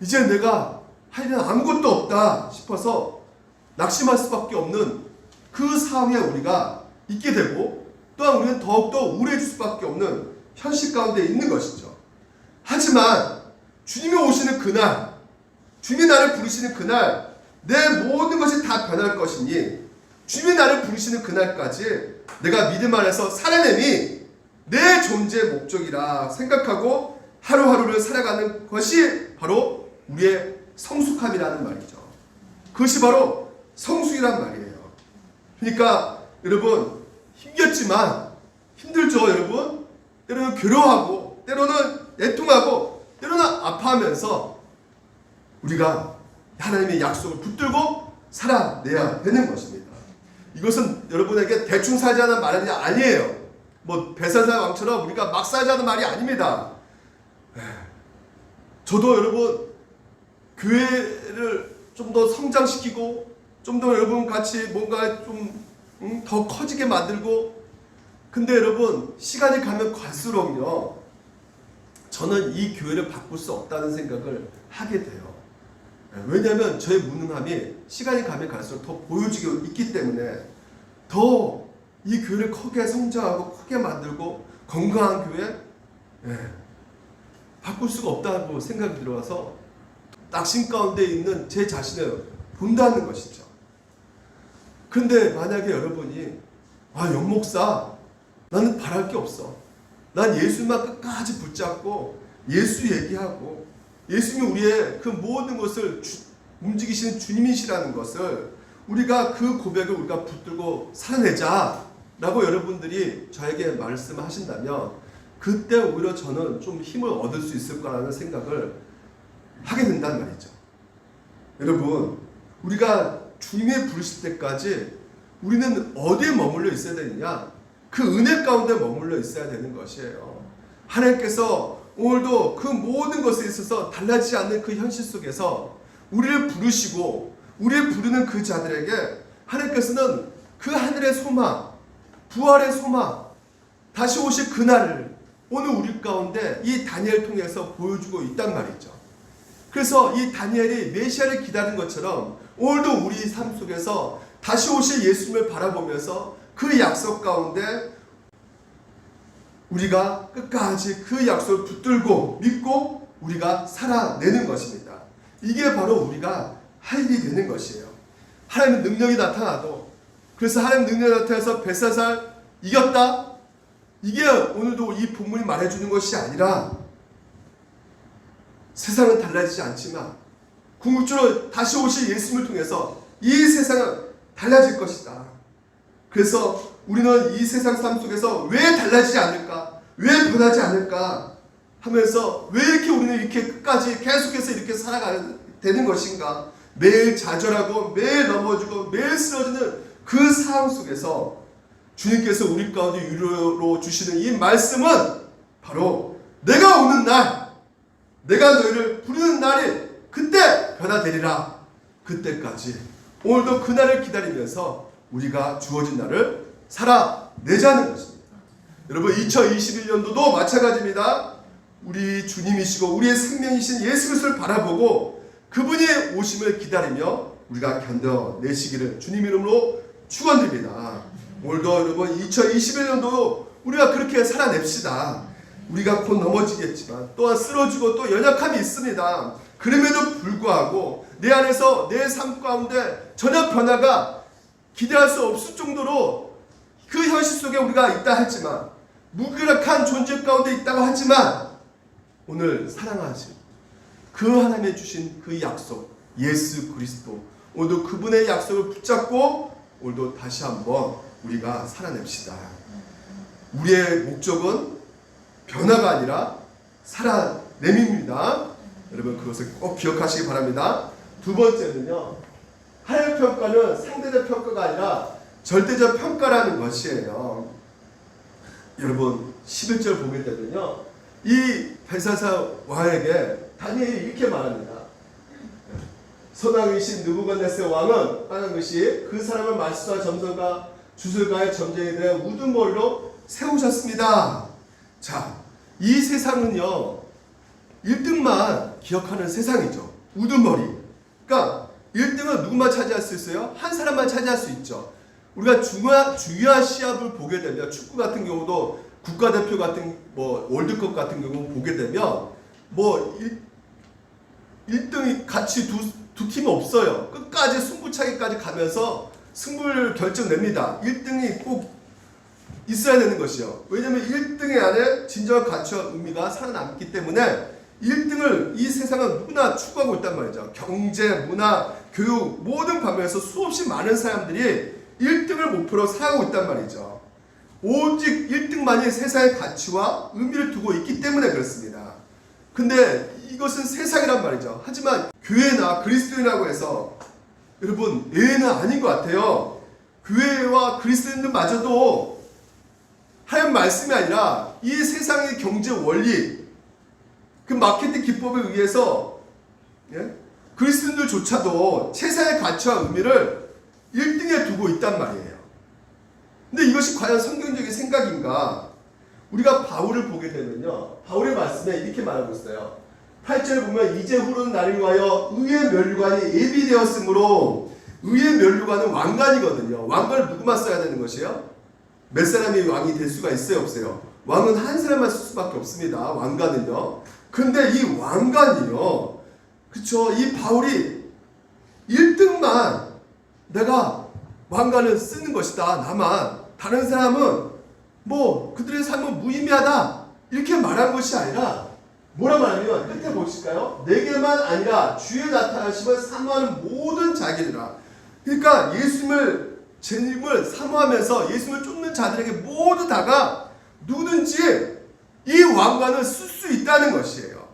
이제 내가 할 일은 아무것도 없다 싶어서 낙심할 수밖에 없는 그 상황에 우리가 있게 되고 또한 우리는 더욱더 우울해질 수밖에 없는 현실 가운데 있는 것이죠. 하지만 주님이 오시는 그날, 주님이 나를 부르시는 그날 내 모든 것이 다 변할 것이니 주님이 나를 부르시는 그날까지 내가 믿음 안에서 살아냄이 내 존재의 목적이라 생각하고 하루하루를 살아가는 것이 바로 우리의 성숙함이라는 말이죠. 그것이 바로 성숙이란 말이에요. 그러니까 여러분 힘겹지만 힘들죠 여러분. 때로는 괴로워하고 때로는 애통하고 때로는 아파하면서 우리가 하나님의 약속을 붙들고 살아내야 되는 것입니다. 이것은 여러분에게 대충 살자는 말이 아니에요. 뭐 베살사 왕처럼 우리가 막 살자는 말이 아닙니다. 저도 여러분 교회를 좀 더 성장시키고 좀 더 여러분 같이 뭔가 좀 더 커지게 만들고 근데 여러분 시간이 가면 갈수록요 저는 이 교회를 바꿀 수 없다는 생각을 하게 돼요. 왜냐하면 저의 무능함이 시간이 가면 갈수록 더 보여지고 있기 때문에 더 이 교회를 크게 성장하고 크게 만들고 건강한 교회 바꿀 수가 없다고 생각이 들어와서 낙심 가운데 있는 제 자신을 본다는 것이죠. 그런데 만약에 여러분이 영목사 나는 바랄 게 없어. 난 예수만 끝까지 붙잡고 예수 얘기하고 예수님이 우리의 그 모든 것을 움직이시는 주님이시라는 것을 우리가 그 고백을 우리가 붙들고 살아내자 라고 여러분들이 저에게 말씀하신다면 그때 오히려 저는 좀 힘을 얻을 수 있을 거라는 생각을 하게 된단 말이죠. 여러분 우리가 주님이 부르실 때까지 우리는 어디에 머물러 있어야 되느냐? 그 은혜 가운데 머물러 있어야 되는 것이에요. 하나님께서 오늘도 그 모든 것에 있어서 달라지지 않는 그 현실 속에서 우리를 부르시고 우리를 부르는 그 자들에게 하나님께서는 그 하늘의 소망, 부활의 소망, 다시 오실 그날을 오늘 우리 가운데 이 다니엘을 통해서 보여주고 있단 말이죠. 그래서 이 다니엘이 메시아를 기다린 것처럼 오늘도 우리 삶 속에서 다시 오실 예수님을 바라보면서 그 약속 가운데 우리가 끝까지 그 약속을 붙들고 믿고 우리가 살아내는 것입니다. 이게 바로 우리가 할 일이 되는 것이에요. 하나님의 능력이 나타나도, 그래서 하나님의 능력이 나타나서 벳사살 이겼다? 이게 오늘도 이 본문이 말해주는 것이 아니라 세상은 달라지지 않지만 궁극적으로 다시 오실 예수님을 통해서 이 세상은 달라질 것이다. 그래서 우리는 이 세상 삶 속에서 왜 달라지지 않을까? 왜 변하지 않을까? 하면서 왜 이렇게 우리는 이렇게 끝까지 계속해서 이렇게 살아가야 되는 것인가? 매일 좌절하고 매일 넘어지고 매일 쓰러지는 그 상황 속에서 주님께서 우리 가운데 유료로 주시는 이 말씀은 바로 내가 오는 날, 내가 너희를 부르는 날이 그때 변화되리라. 그때까지 오늘도 그 날을 기다리면서 우리가 주어진 날을 살아내자는 것입니다. 여러분 2021년도도 마찬가지입니다. 우리 주님이시고 우리의 생명이신 예수 그리스도를 바라보고 그분의 오심을 기다리며 우리가 견뎌내시기를 주님 이름으로 축원드립니다. 오늘도 여러분 2021년도 우리가 그렇게 살아냅시다. 우리가 곧 넘어지겠지만 또한 쓰러지고 또 연약함이 있습니다. 그럼에도 불구하고 내 안에서 내 삶 가운데 전혀 변화가 기대할 수 없을 정도로 그 현실 속에 우리가 있다 할지만 무기력한 존재 가운데 있다고 하지만 오늘 사랑하신 그 하나님의 주신 그 약속 예수 그리스도 오늘도 그분의 약속을 붙잡고 오늘도 다시 한번 우리가 살아냅시다. 우리의 목적은 변화가 아니라 살아냄입니다. 여러분 그것을 꼭 기억하시기 바랍니다. 두 번째는요, 하나님의 평가는 상대적 평가가 아니라 절대적 평가라는 것이에요. 여러분 11절 보게 되면요, 이 벨사살 왕에게 다니엘이 이렇게 말합니다. 선왕이신 느부갓네살 왕은 하는 것이 그 사람을 말수와 점성과 주술가의 점쟁이에 대한 우둔 머리로 세우셨습니다. 자, 이 세상은요 1등만 기억하는 세상이죠. 우둔 머리. 그러니까 1등은 누구만 차지할 수 있어요? 한 사람만 차지할 수 있죠. 우리가 중요한 시합을 보게 되면 축구 같은 경우도 국가대표 같은 월드컵 같은 경우 보게 되면 1등이 같이 두 팀 없어요. 끝까지 승부차기까지 가면서 승부를 결정냅니다. 1등이 꼭 있어야 되는 것이요. 왜냐하면 1등의 안에 진정한 가치와 의미가 살아남기 때문에 1등을 이 세상은 누구나 추구하고 있단 말이죠. 경제, 문화, 교육 모든 방면에서 수없이 많은 사람들이 1등을 목표로 살아가고 있단 말이죠. 오직 1등만이 세상의 가치와 의미를 두고 있기 때문에 그렇습니다. 근데 이것은 세상이란 말이죠. 하지만 교회나 그리스도인이라고 해서 여러분 예외는 아닌 것 같아요. 교회와 그리스도인들마저도 하얀 말씀이 아니라 이 세상의 경제 원리, 그 마케팅 기법에 의해서 그리스도인들조차도 세상의 가치와 의미를 1등에 두고 있단 말이에요. 근데 이것이 과연 성경적인 생각인가? 우리가 바울을 보게 되면요, 바울의 말씀에 이렇게 말하고 있어요. 8절을 보면 이제 후르는 날을 위하여 의의 면류관이 예비되었으므로, 의의 면류관은 왕관이거든요. 왕관을 누구만 써야 되는 것이에요? 몇 사람이 왕이 될 수가 있어요, 없어요? 왕은 한 사람만 쓸 수밖에 없습니다. 왕관은요. 근데 이 왕관이요, 그쵸, 이 바울이 1등만 내가 왕관을 쓰는 것이다. 나만. 다른 사람은 그들의 삶은 무의미하다. 이렇게 말한 것이 아니라 뭐라 말하면 끝에 보실까요? 내게만 아니라 주의 나타나심을 사모하는 모든 자기들아. 그러니까 예수님을 사모하면서 예수님을 쫓는 자들에게 모두 다가 누구든지 이 왕관을 쓸 수 있다는 것이에요.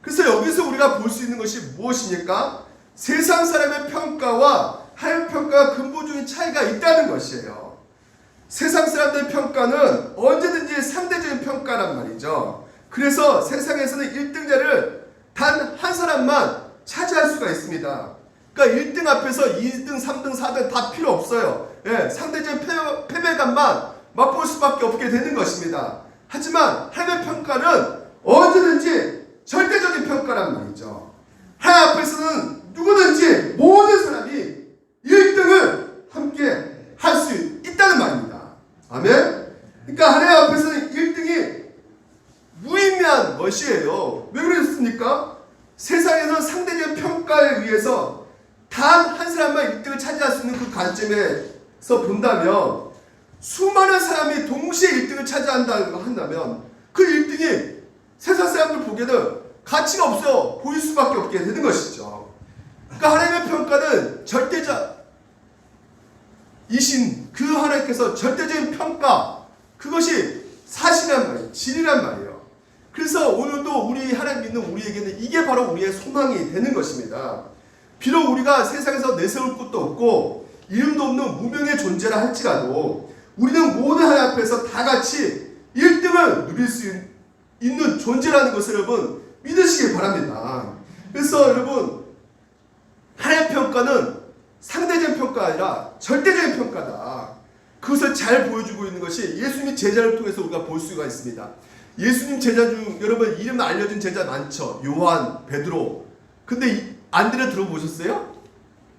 그래서 여기서 우리가 볼 수 있는 것이 무엇입니까? 세상 사람의 평가와 하나님의 평가가 근본적인 차이가 있다는 것이에요. 세상 사람들의 평가는 언제든지 상대적인 평가란 말이죠. 그래서 세상에서는 1등자를 단 한 사람만 차지할 수가 있습니다. 그러니까 1등 앞에서 2등, 3등, 4등 다 필요 없어요. 상대적인 패배감만 맛볼 수밖에 없게 되는 것입니다. 하지만 하나님의 평가는 언제든지 절대적인 평가란 말이죠. 하나님 앞에서는 누구든지 모든 사람이 1등을 함께 할 수 있다는 말입니다. 아멘? 그러니까 하나님 앞에서는 1등이 무의미한 것이에요. 왜 그랬습니까? 세상에서 상대적 평가에 의해서 단 한 사람만 1등을 차지할 수 있는 그 관점에서 본다면 수많은 사람이 동시에 1등을 차지한다고 한다면 그 1등이 세상 사람들 보기에는 가치가 없어 보일 수밖에 없게 되는 것이죠. 그러니까 하나님의 평가는 절대자이신 그 하나님께서 절대적인 평가, 그것이 사실이란 말이에요. 진리란 말이에요. 그래서 오늘도 우리 하나님 믿는 우리에게는 이게 바로 우리의 소망이 되는 것입니다. 비록 우리가 세상에서 내세울 것도 없고 이름도 없는 무명의 존재라 할지라도 우리는 모든 하나님 앞에서 다 같이 1등을 누릴 수 있는 존재라는 것을 여러분 믿으시기 바랍니다. 그래서 여러분 하나님의 평가는 상대적인 평가가 아니라 절대적인 평가다. 그것을 잘 보여주고 있는 것이 예수님 제자를 통해서 우리가 볼 수가 있습니다. 예수님 제자 중 여러분 이름 알려진 제자 많죠. 요한, 베드로. 근데 안드레 들어보셨어요?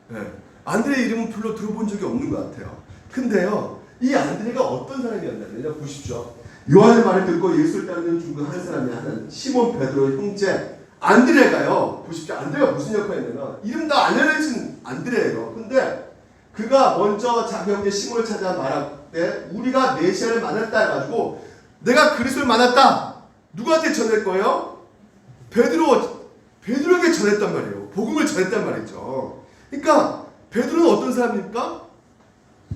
네. 안드레 이름은 별로 들어본 적이 없는 것 같아요. 근데요, 이 안드레가 어떤 사람이었냐면요, 보십시오. 요한의 말을 듣고 예수를 따르는 중 한 사람이 하는 시몬 베드로의 형제 안드레가요, 보십시오. 안드레가 무슨 역할을 했냐면 이름 다 알려진 안드레예요. 근데 그가 먼저 자기 형제 시몬을 찾아 말할 때 우리가 메시아를 만났다 해가지고 내가 그리스도를 만났다. 누구한테 전할 거예요? 베드로에게 전했단 말이에요. 복음을 전했단 말이죠. 그러니까 베드로는 어떤 사람입니까?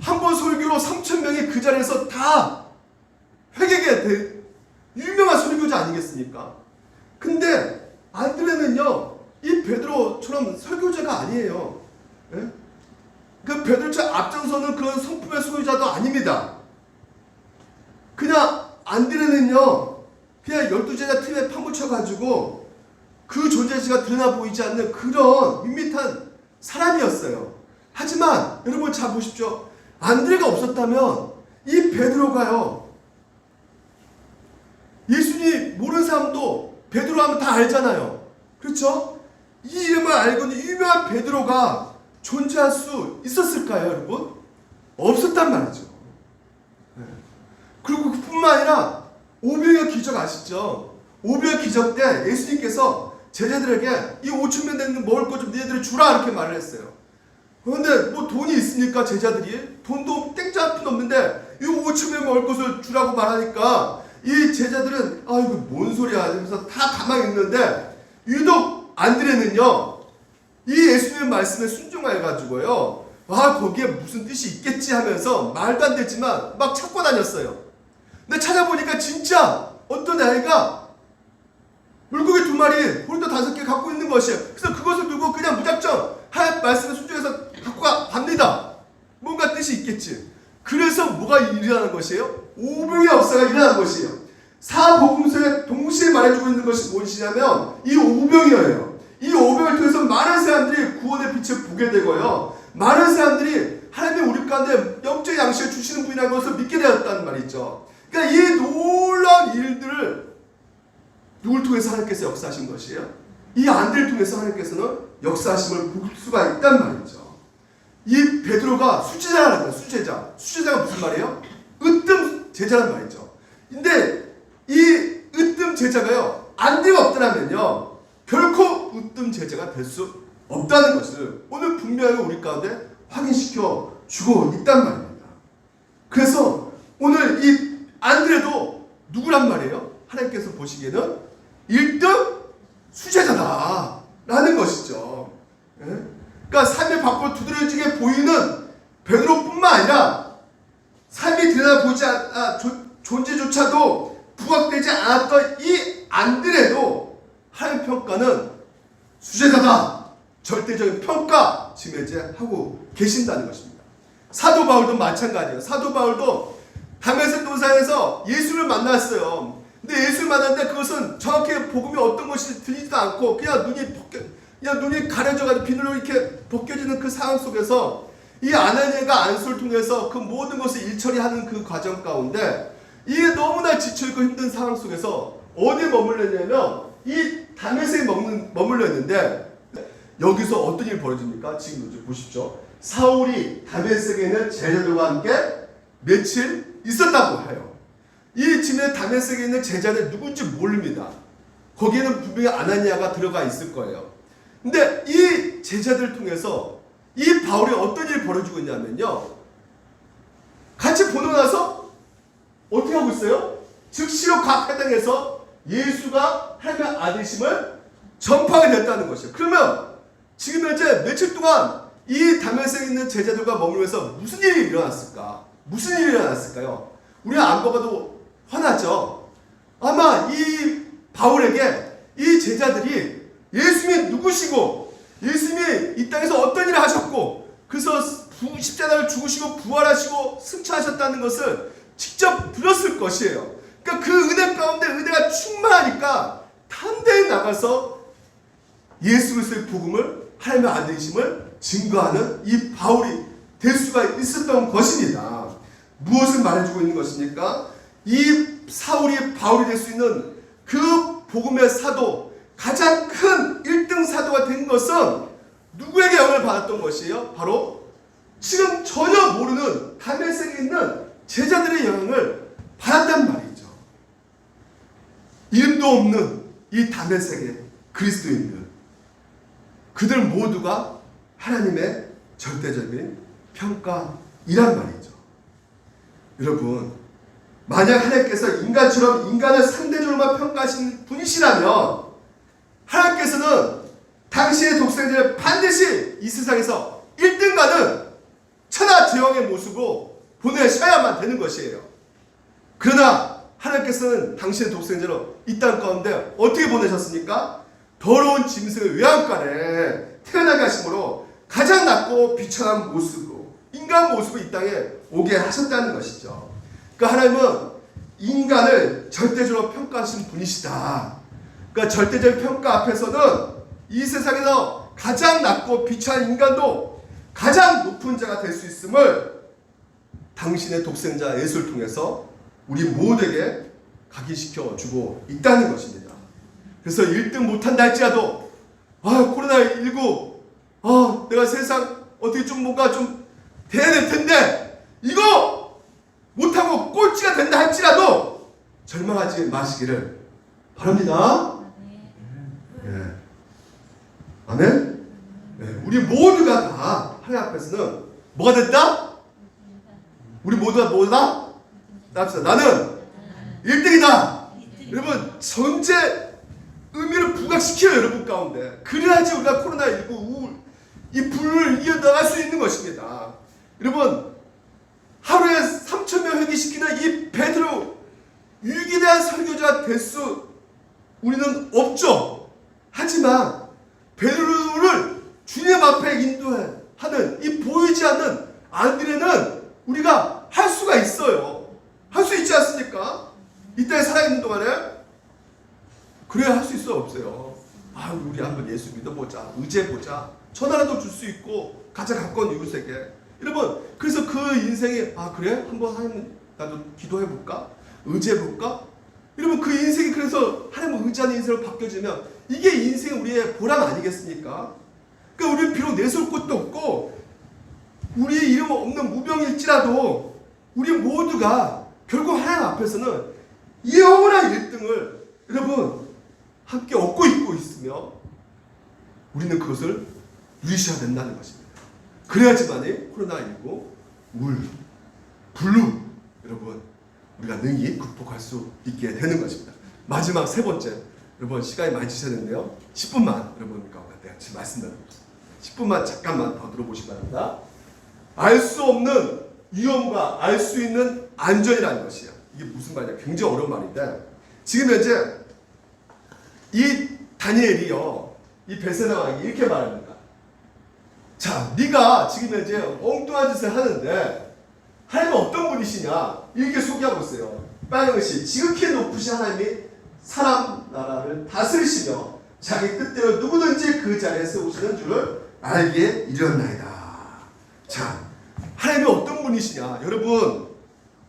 한 번 설교로 3,000명이 그 자리에서 다 회개하게 된 유명한 설교자 아니겠습니까? 근데 안드레는요, 이 베드로처럼 설교자가 아니에요. 예? 그 베드로처럼 앞장서는 그런 성품의 소유자도 아닙니다. 그냥 안드레는요, 그냥 12제자 팀에 파묻혀가지고 그 존재가 드러나 보이지 않는 그런 밋밋한 사람이었어요. 하지만 여러분 잘 보십시오. 안드레가 없었다면 이 베드로가요, 예수님 모르는 사람도 베드로 하면 다 알잖아요. 그렇죠? 이 이름을 알고 있는 유명한 베드로가 존재할 수 있었을까요, 여러분? 없었단 말이죠. 그리고 그뿐만 아니라 오병이어 기적 아시죠? 오병이어 기적 때 예수님께서 제자들에게 이 5,000명 되는 먹을 것 좀 너희들이 주라 이렇게 말을 했어요. 그런데 뭐 돈이 있으니까 제자들이 돈도 땡짜 한 푼 없는데 이 5,000명 먹을 것을 주라고 말하니까 이 제자들은 아 이거 뭔 소리야 하면서 다 가만히 있는데 유독 안드레는요, 이 예수님의 말씀에 순종해가지고요, 아 거기에 무슨 뜻이 있겠지 하면서 말도 안 되지만 막 찾고 다녔어요. 근데 찾아보니까 진짜 어떤 아이가 물고기 2마리, 홀도 5개 갖고 있는 것이에요. 그래서 그것을 두고 그냥 무작정 하나님 말씀에 순종해서 갖고 갑니다. 뭔가 뜻이 있겠지. 그래서 뭐가 일어나는 것이에요? 오병이어 역사가 일어나는 것이에요. 사복음서에 동시에 말해주고 있는 것이 무엇이냐면 이 오병이어예요. 이 오병을 통해서 많은 사람들이 구원의 빛을 보게 되고요, 많은 사람들이 하나님이 우리 가운데 영적 양식을 주시는 분이라는 것을 믿게 되었다는 말이죠. 그러니까 이 놀라운 일들을 누굴 통해서 하나님께서 역사하신 것이에요? 이 안드레를 통해서 하나님께서는 역사하심을 볼 수가 있단 말이죠. 이 베드로가 수제자라는 거예요. 수제자가 무슨 말이에요? 으뜸 제자란 말이죠. 근데 이 으뜸 제자가요, 안드레가 없더라면요 결코 으뜸 제자가 될 수 없다는 것을 오늘 분명히 우리 가운데 확인시켜 주고 있단 말입니다. 그래서 오늘 이 안드레도 누구란 말이에요? 하나님께서 보시기에는 1등 수제자다라는 것이죠. 예? 그러니까 삶의 밖으로 두드러지게 보이는 베드로뿐만 아니라 삶이 드러나 보이지 존재조차도 부각되지 않았던 이 안드레도 하나님 평가는 수제자다, 절대적인 평가 지금 이제 하고 계신다는 것입니다. 사도 바울도 마찬가지예요. 사도 바울도 다메섹 도상에서 예수를 만났어요. 근데 예수를 만났는데 그것은 정확히 복음이 어떤 것이 들리지도 않고 그냥 눈이 가려져가지고 비늘로 이렇게 벗겨지는 그 상황 속에서 이 아나니아가 안수를 통해서 그 모든 것을 일처리하는 그 과정 가운데 이게 너무나 지쳐있고 힘든 상황 속에서 어디에 머물렀냐면 이 다메섹에 머물렀는데 여기서 어떤 일이 벌어집니까? 지금 보십시오. 사울이 다메섹에 있는 제자들과 함께 며칠 있었다고 해요. 이 지금 다메섹에 있는 제자들 누군지 모릅니다. 거기에는 분명히 아나니아가 들어가 있을 거예요. 근데 이 제자들을 통해서 이 바울이 어떤 일이 벌어지고 있냐면요, 같이 보고 나서 어떻게 하고 있어요? 즉시로 각 해당에서 예수가 하나님의 아들이심을 전파하게 됐다는 것이에요. 그러면 지금 현재 며칠 동안 이 다메섹에 있는 제자들과 머물면서 무슨 일이 일어났을까? 무슨 일이 일어났을까요? 우리가 안 봐도 화나죠. 아마 이 바울에게 이 제자들이 예수님이 누구시고 예수님이 이 땅에서 어떤 일을 하셨고 그래서 십자가를 죽으시고 부활하시고 승천하셨다는 것을 직접 들었을 것이에요. 그러니까 그 은혜 가운데 은혜가 충만하니까 담대히 나가서 예수 그리스도의 복음을, 하나님의 아들이심을 증거하는 이 바울이 될 수가 있었던 것입니다. 무엇을 말해주고 있는 것입니까? 이 사울이 바울이 될 수 있는 그 복음의 사도, 가장 큰 1등 사도가 된 것은 누구에게 영향을 받았던 것이에요? 바로 지금 전혀 모르는 다메섹에 있는 제자들의 영향을 받았단 말이죠. 이름도 없는 이 다메섹의 그리스도인들, 그들 모두가 하나님의 절대적인 평가이란 말이죠. 여러분, 만약 하나님께서 인간처럼 인간을 상대적으로만 평가하신 분이시라면 하나님께서는 당신의 독생자를 반드시 이 세상에서 1등가는 천하제왕의 모습으로 보내셔야만 되는 것이에요. 그러나 하나님께서는 당신의 독생자로 이 땅 가운데 어떻게 보내셨습니까? 더러운 짐승의 외양간에 태어나게 하심으로 가장 낮고 비천한 모습으로, 인간 모습으로 이 땅에 오게 하셨다는 것이죠. 그러니까 하나님은 인간을 절대적으로 평가하신 분이시다. 그러니까 절대적 평가 앞에서는 이 세상에서 가장 낮고 비천한 인간도 가장 높은 자가 될 수 있음을 당신의 독생자 예수를 통해서 우리 모두에게 각인시켜 주고 있다는 것입니다. 그래서 1등 못한다 할지라도 코로나19 내가 세상 어떻게 좀 뭔가 좀 돼야 될 텐데 이거 못하고 꼴찌가 된다 할지라도 절망하지 마시기를 바랍니다. 네. 아멘? 네. 우리 모두가 다 하나님 앞에서는 뭐가 됐다? 우리 모두가 뭐다? 나는 1등이다. 여러분, 전체 의미를 부각시켜요, 여러분 가운데. 그래야지 우리가 코로나19 이 불을 이겨나갈 수 있는 것입니다. 여러분, 하루에 3,000명 회개시키는 이 베드로, 위기대한 설교자가 될 수 우리는 없죠. 하지만 베드로를 주님 앞에 인도하는 이 보이지 않는 안드레는 우리가 할 수가 있어요. 할 수 있지 않습니까? 이 땅에 살아있는 동안에 그래야 할 수 있어요, 없어요? 우리 한번 예수 믿어보자, 의지해보자, 전화라도 줄 수 있고 가장 가까운 이웃에게. 여러분, 그래서 그 인생이 그래? 한번 하나님 나도 기도해볼까? 의지해볼까? 여러분, 그 인생이 그래서 하나님을 의지하는 인생으로 바뀌어지면 이게 인생의 우리의 보람 아니겠습니까? 그러니까 우리는 비록 내세울 곳도 없고 우리의 이름 없는 무병일지라도 우리 모두가 결국 하나님 앞에서는 이 영원한 1등을 여러분 함께 얻고 있고 있으며 우리는 그것을 누리셔야 된다는 것입니다. 그래야지만이 코로나19 블루 여러분 우리가 능히 극복할 수 있게 되는 것입니다. 마지막 세 번째, 여러분 시간이 많이 지셨는데요, 10분만 여러분 가운데 같이 말씀 나누겠습니다. 10분만 잠깐만 더 들어보시기 바랍니다. 알 수 없는 위험과 알 수 있는 안전이라는 것이에요. 이게 무슨 말이냐? 굉장히 어려운 말인데 지금 현재 이 다니엘이요, 이 벨세나 왕이 이렇게 말합니다. 자, 네가 지금 현재 엉뚱한 짓을 하는데 하나님은 어떤 분이시냐? 이렇게 소개하고 있어요. 빨강시 지극히 높으신 하나님이 사람 나라를 다스리시며 자기 뜻대로 누구든지 그 자리에 세우시는 줄을 알기에 이르렀나이다. 자, 하나님이 어떤 분이시냐? 여러분,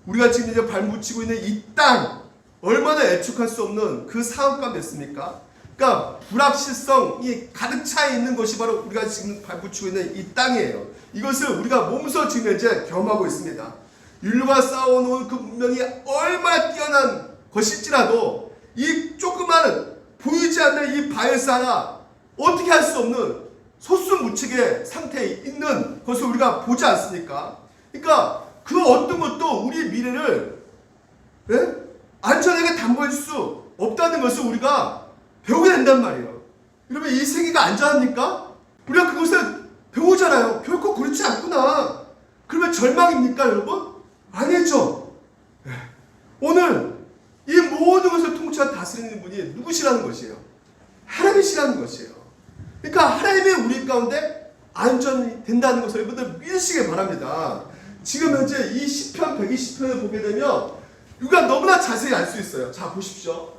우리가 지금 이제 발붙이고 있는 이 땅, 얼마나 애축할 수 없는 그 상황감 됐습니까? 그러니까 불확실성이 가득 차 있는 것이 바로 우리가 지금 발붙이고 있는 이 땅이에요. 이것을 우리가 몸소 지금 이제 경험하고 있습니다. 인류가 쌓아놓은 그 문명이 얼마나 뛰어난 것일지라도 이 조그마한 보이지 않는 이 바이러스 하나 어떻게 할 수 없는 소수무책의 상태에 있는 것을 우리가 보지 않습니까? 그러니까 그 어떤 것도 우리 미래를 안전하게 담보해 줄 수 없다는 것을 우리가 배우게 된단 말이에요. 여러분, 이 세계가 안전합니까? 우리가 그것을 배우잖아요. 결코 그렇지 않구나. 그러면 절망입니까, 여러분? 아니죠. 오늘 이 모든 것을 통치하고 다스리는 분이 누구시라는 것이에요? 하나님이시라는 것이에요. 그러니까 하나님이 우리 가운데 안전이 된다는 것을 여러분들 믿으시기 바랍니다. 지금 현재 이 시편 120편을 보게 되면 우리가 너무나 자세히 알 수 있어요. 자, 보십시오.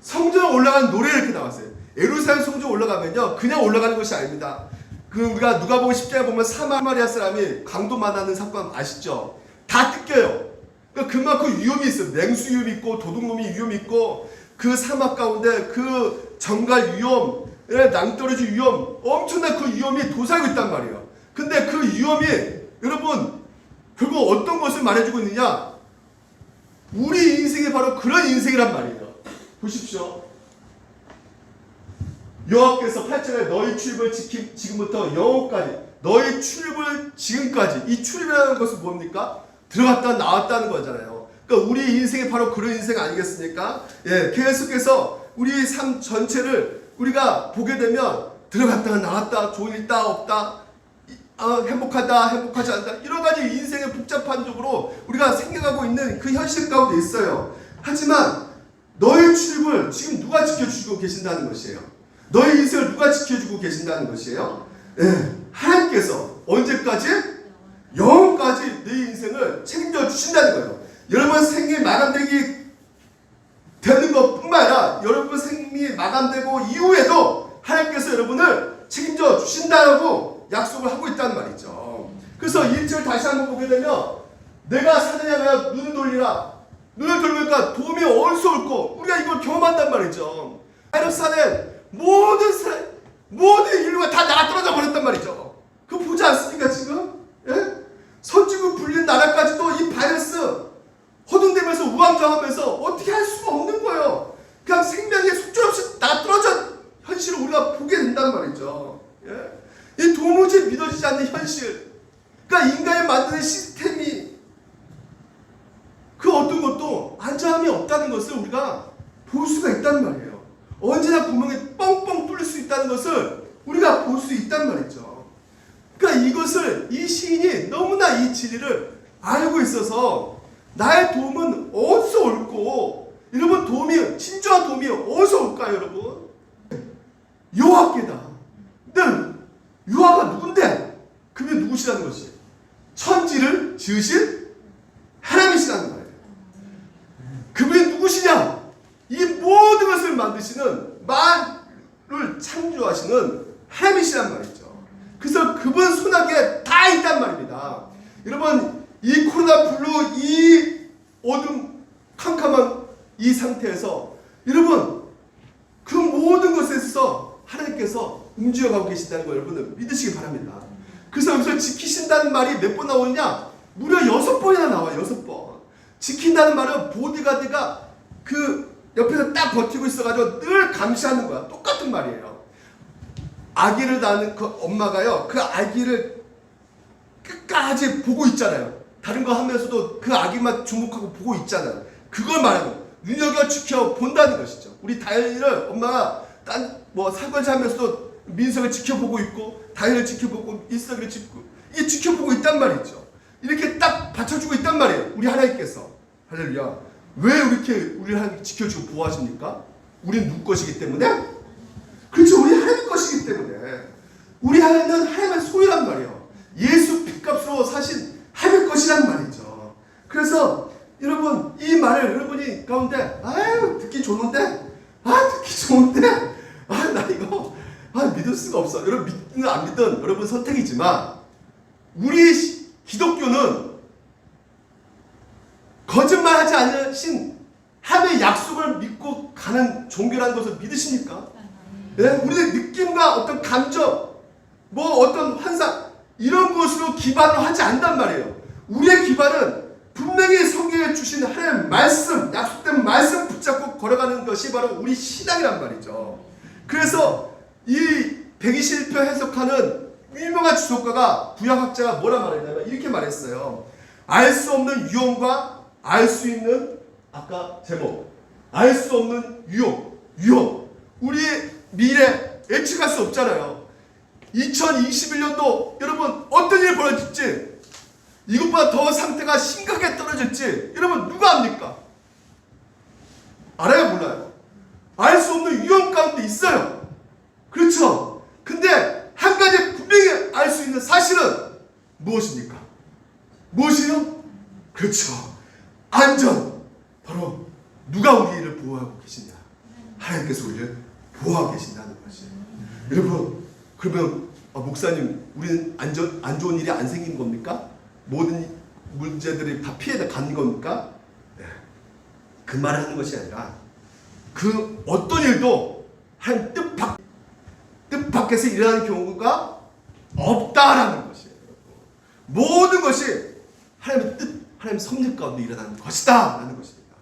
성전에 올라가는 노래 이렇게 나왔어요. 예루살렘 성전 올라가면요, 그냥 올라가는 것이 아닙니다. 그 우리가 누가복음 10장에 보면 사마리아 사람이 강도 만나는 사건 아시죠? 다 뜯겨요. 그러니까 그만큼 위험이 있어요. 맹수 위험이 있고 도둑놈이 위험이 있고 그 사막 가운데 그 정갈 위험, 낭떠러지 위험, 엄청난 그 위험이 도사리고 있단 말이에요. 근데 그 위험이 여러분 결국 어떤 것을 말해주고 있느냐? 우리 인생이 바로 그런 인생이란 말이에요. 보십시오. 여호와께서 8절에 너희 출입을 지금부터 영원까지, 너희 출입을 지금까지, 이 출입이라는 것은 뭡니까? 들어갔다 나왔다는 거잖아요. 그러니까 우리 인생이 바로 그런 인생 아니겠습니까? 예, 계속해서 우리 삶 전체를 우리가 보게 되면 들어갔다 나왔다, 좋은 일 있다 없다, 행복하다 행복하지 않다, 이런 가지 인생의 복잡한 쪽으로 우리가 생각하고 있는 그 현실 가운데 있어요. 하지만 너희 출입을 지금 누가 지켜주고 계신다는 것이에요. 너희 인생을 누가 지켜주고 계신다는 것이에요. 예, 하나님께서 언제까지? 영원까지 내 인생을 책임져 주신다는 거예요. 여러분 생이 마감되기 되는 것뿐만 아니라 여러분 생이 마감되고 이후에도 하나님께서 여러분을 책임져 주신다고 약속을 하고 있다는 말이죠. 그래서 1절 다시 한번 보게 되면 내가 사느냐면 눈을 돌리라. 눈을 돌리니까 도움이 어디서 올고 우리가 이걸 경험한단 말이죠. 바이러스 안에 모든 인류가 다 나가 떨어져 버렸단 말이죠. 그거 보지 않습니까 지금? 예? 선진국 불린 나라까지도 이 바이러스 허둥대면서 우왕좌왕하면서 어떻게 할 수가 없는 거예요. 그냥 생명의 속절없이 나가 떨어져 현실을 우리가 보게 된단 말이죠. 예? 이 도무지 믿어지지 않는 현실. 그러니까 인간이 만드는 시스템이 그 어떤 것도 안전함이 없다는 것을 우리가 볼 수가 있단 말이에요. 언제나 구멍이 뻥뻥 뚫릴 수 있다는 것을 우리가 볼 수 있단 말이죠. 그러니까 이것을 이 시인이 너무나 이 진리를 알고 있어서 나의 도움은 어디서 올고, 여러분 도움이 진정한 도움이 어디서 올까요, 여러분? 여호와께다. 근데 여호와가 누군데? 그게 누구시라는 것이? 천지를 지으신 하나님이시라는 거예요. 그분이 누구시냐? 이 모든 것을 만드시는, 만을 창조하시는 하나님이시란 말이죠. 그래서 그분 손아귀에 다 있단 말입니다. 여러분 이 코로나 블루 이 어둠 캄캄한 이 상태에서 여러분 그 모든 것에서 하나님께서 움직여가고 계신다는 걸 여러분들 믿으시기 바랍니다. 그래서 여기서 지키신다는 말이 몇 번 나오느냐? 무려 6번이나 나와요. 6번. 지킨다는 말은 보디가드가 그 옆에서 딱 버티고 있어가지고 늘 감시하는 거야. 똑같은 말이에요. 아기를 낳는 그 엄마가요, 그 아기를 끝까지 보고 있잖아요. 다른 거 하면서도 그 아기만 주목하고 보고 있잖아요. 그걸 말하고 눈여겨 지켜본다는 것이죠. 우리 다현이를 엄마가 설거지 하면서도 민석을 지켜보고 있고, 다현이를 지켜보고, 일석이를 지켜보고 있단 말이죠. 이렇게 딱 받쳐주고 있단 말이에요. 우리 하나님께서. 할렐루야. 왜 이렇게 우리 하나님 지켜주고 보호하십니까? 우리는 누구 것이기 때문에? 그렇죠. 우리 하나님 것이기 때문에. 우리 하나님은 하나님의 소유란 말이에요. 예수 핏값으로 사신 하나님 것이란 말이죠. 그래서 여러분 이 말을 여러분이 가운데 듣기 좋은데 나 이거 믿을 수가 없어. 여러분 믿든 안 믿든 여러분 선택이지만 우리 기독교는 하지 않으신 하나님의 약속을 믿고 가는 종교라는 것을 믿으십니까? 네? 우리의 느낌과 어떤 감정, 뭐 어떤 환상 이런 것으로 기반을 하지 않단 말이에요. 우리의 기반은 분명히 성경에 주신 하나님의 말씀, 약속된 말씀 붙잡고 걸어가는 것이 바로 우리 신앙이란 말이죠. 그래서 이 121편 해석하는 유명한 주석가가 구약학자가 뭐라 말했냐면 이렇게 말했어요. 알 수 없는 유형과 알 수 있는 아까 제목 알 수 없는 유형 우리의 미래 예측할 수 없잖아요. 2021년도 여러분 어떤 일이 벌어질지 이것보다 더 상태가 심각하게 떨어질지 여러분 누가 압니까? 알아요? 몰라요? 알 수 없는 유형 가운데 있어요. 그렇죠? 근데 한 가지 분명히 알 수 있는 사실은 무엇입니까? 무엇이요? 그렇죠. 안전. 바로 누가 우리를 보호하고 계시냐? 하나님께서 우리를 보호하고 계신다는 것이에요. 여러분 그러면 목사님 우리는 안 좋은 일이 안 생긴 겁니까? 모든 문제들이 다 피해가 가는 겁니까? 네. 그 말을 하는 것이 아니라 그 어떤 일도 한 뜻 밖에서 일어나는 경우가 없다라는 것이에요. 모든 것이 하나님의 뜻, 하나님의 섭리 가운데 일어나는 것이다 라는 것입니다.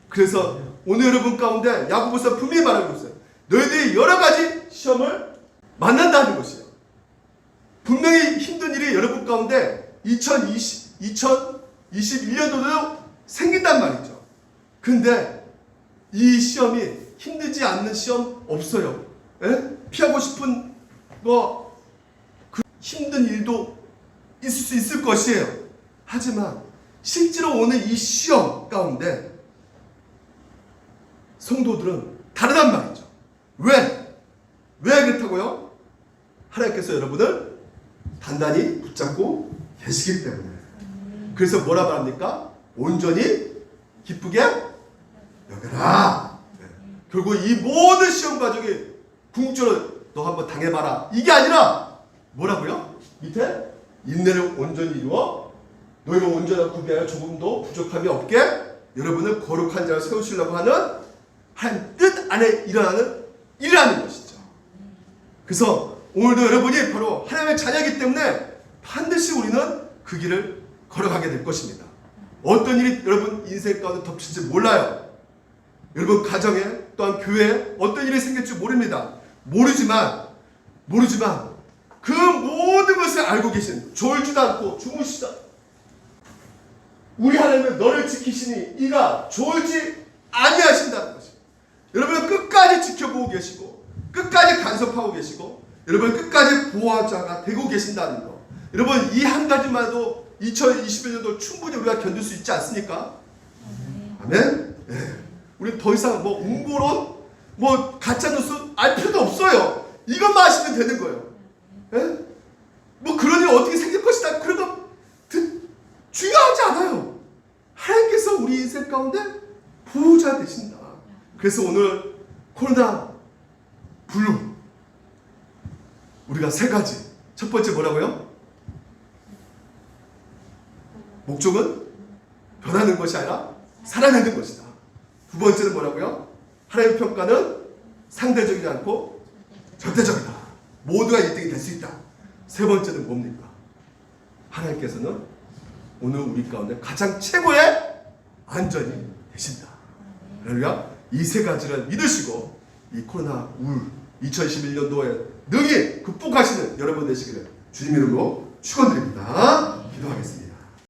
그래서 오늘 여러분 가운데 야고보서 분명히 말하고 있어요. 너희들이 여러 가지 시험을 만난다는 것이에요. 분명히 힘든 일이 여러분 가운데 2021년도도 생긴단 말이죠. 근데 이 시험이 힘들지 않는 시험 없어요. 에? 피하고 싶은 그 힘든 일도 있을 수 있을 것이에요. 하지만 실제로 오는 이 시험 가운데 성도들은 다르단 말이죠. 왜 그렇다고요? 하나님께서 여러분을 단단히 붙잡고 계시기 때문에. 그래서 뭐라 말합니까? 온전히 기쁘게 여겨라. 네. 결국 이 모든 시험 과정이 궁극적으로 너 한번 당해봐라 이게 아니라 뭐라고요? 밑에 인내를 온전히 이루어 너희가 온전한 구비하여 조금도 부족함이 없게 여러분을 거룩한 자로 세우시려고 하는 한 뜻 안에 일어나는 일이라는 것이죠. 그래서 오늘도 여러분이 바로 하나님의 자녀이기 때문에 반드시 우리는 그 길을 걸어가게 될 것입니다. 어떤 일이 여러분 인생 가운데 덮칠지 몰라요. 여러분 가정에 또한 교회에 어떤 일이 생길지 모릅니다. 모르지만 그 모든 것을 알고 계신 졸지도 않고 주무시다 우리 하나님은 너를 지키시니 이가 졸지 아니하신다는 것입니다. 여러분은 끝까지 지켜보고 계시고 끝까지 간섭하고 계시고 여러분 끝까지 보호자가 되고 계신다는 거. 여러분 이 한 가지만도 2021년도 충분히 우리가 견딜 수 있지 않습니까? 아멘? 네. 우리 더 이상 뭐 웅고론 가짜뉴스 알 필요도 없어요. 이것만 하시면 되는 거예요. 네? 뭐 그런 일 어떻게 생길 것이다 그런 거 중요하지 않아요. 하나님께서 우리 인생 가운데 보호자 되신다. 그래서 오늘 코로나 블루 우리가 세 가지. 첫 번째 뭐라고요? 목적은 변하는 것이 아니라 살아내는 것이다. 두 번째는 뭐라고요? 하나님의 평가는 상대적이지 않고 절대적이다. 모두가 1등이 될 수 있다. 세 번째는 뭡니까? 하나님께서는 오늘 우리 가운데 가장 최고의 안전이 되신다. 그러니까 이 세 가지를 믿으시고 이 코로나 우울 2021년도에 능히 극복하시는 여러분 되시기를 주님 이름으로 축원드립니다. 기도하겠습니다.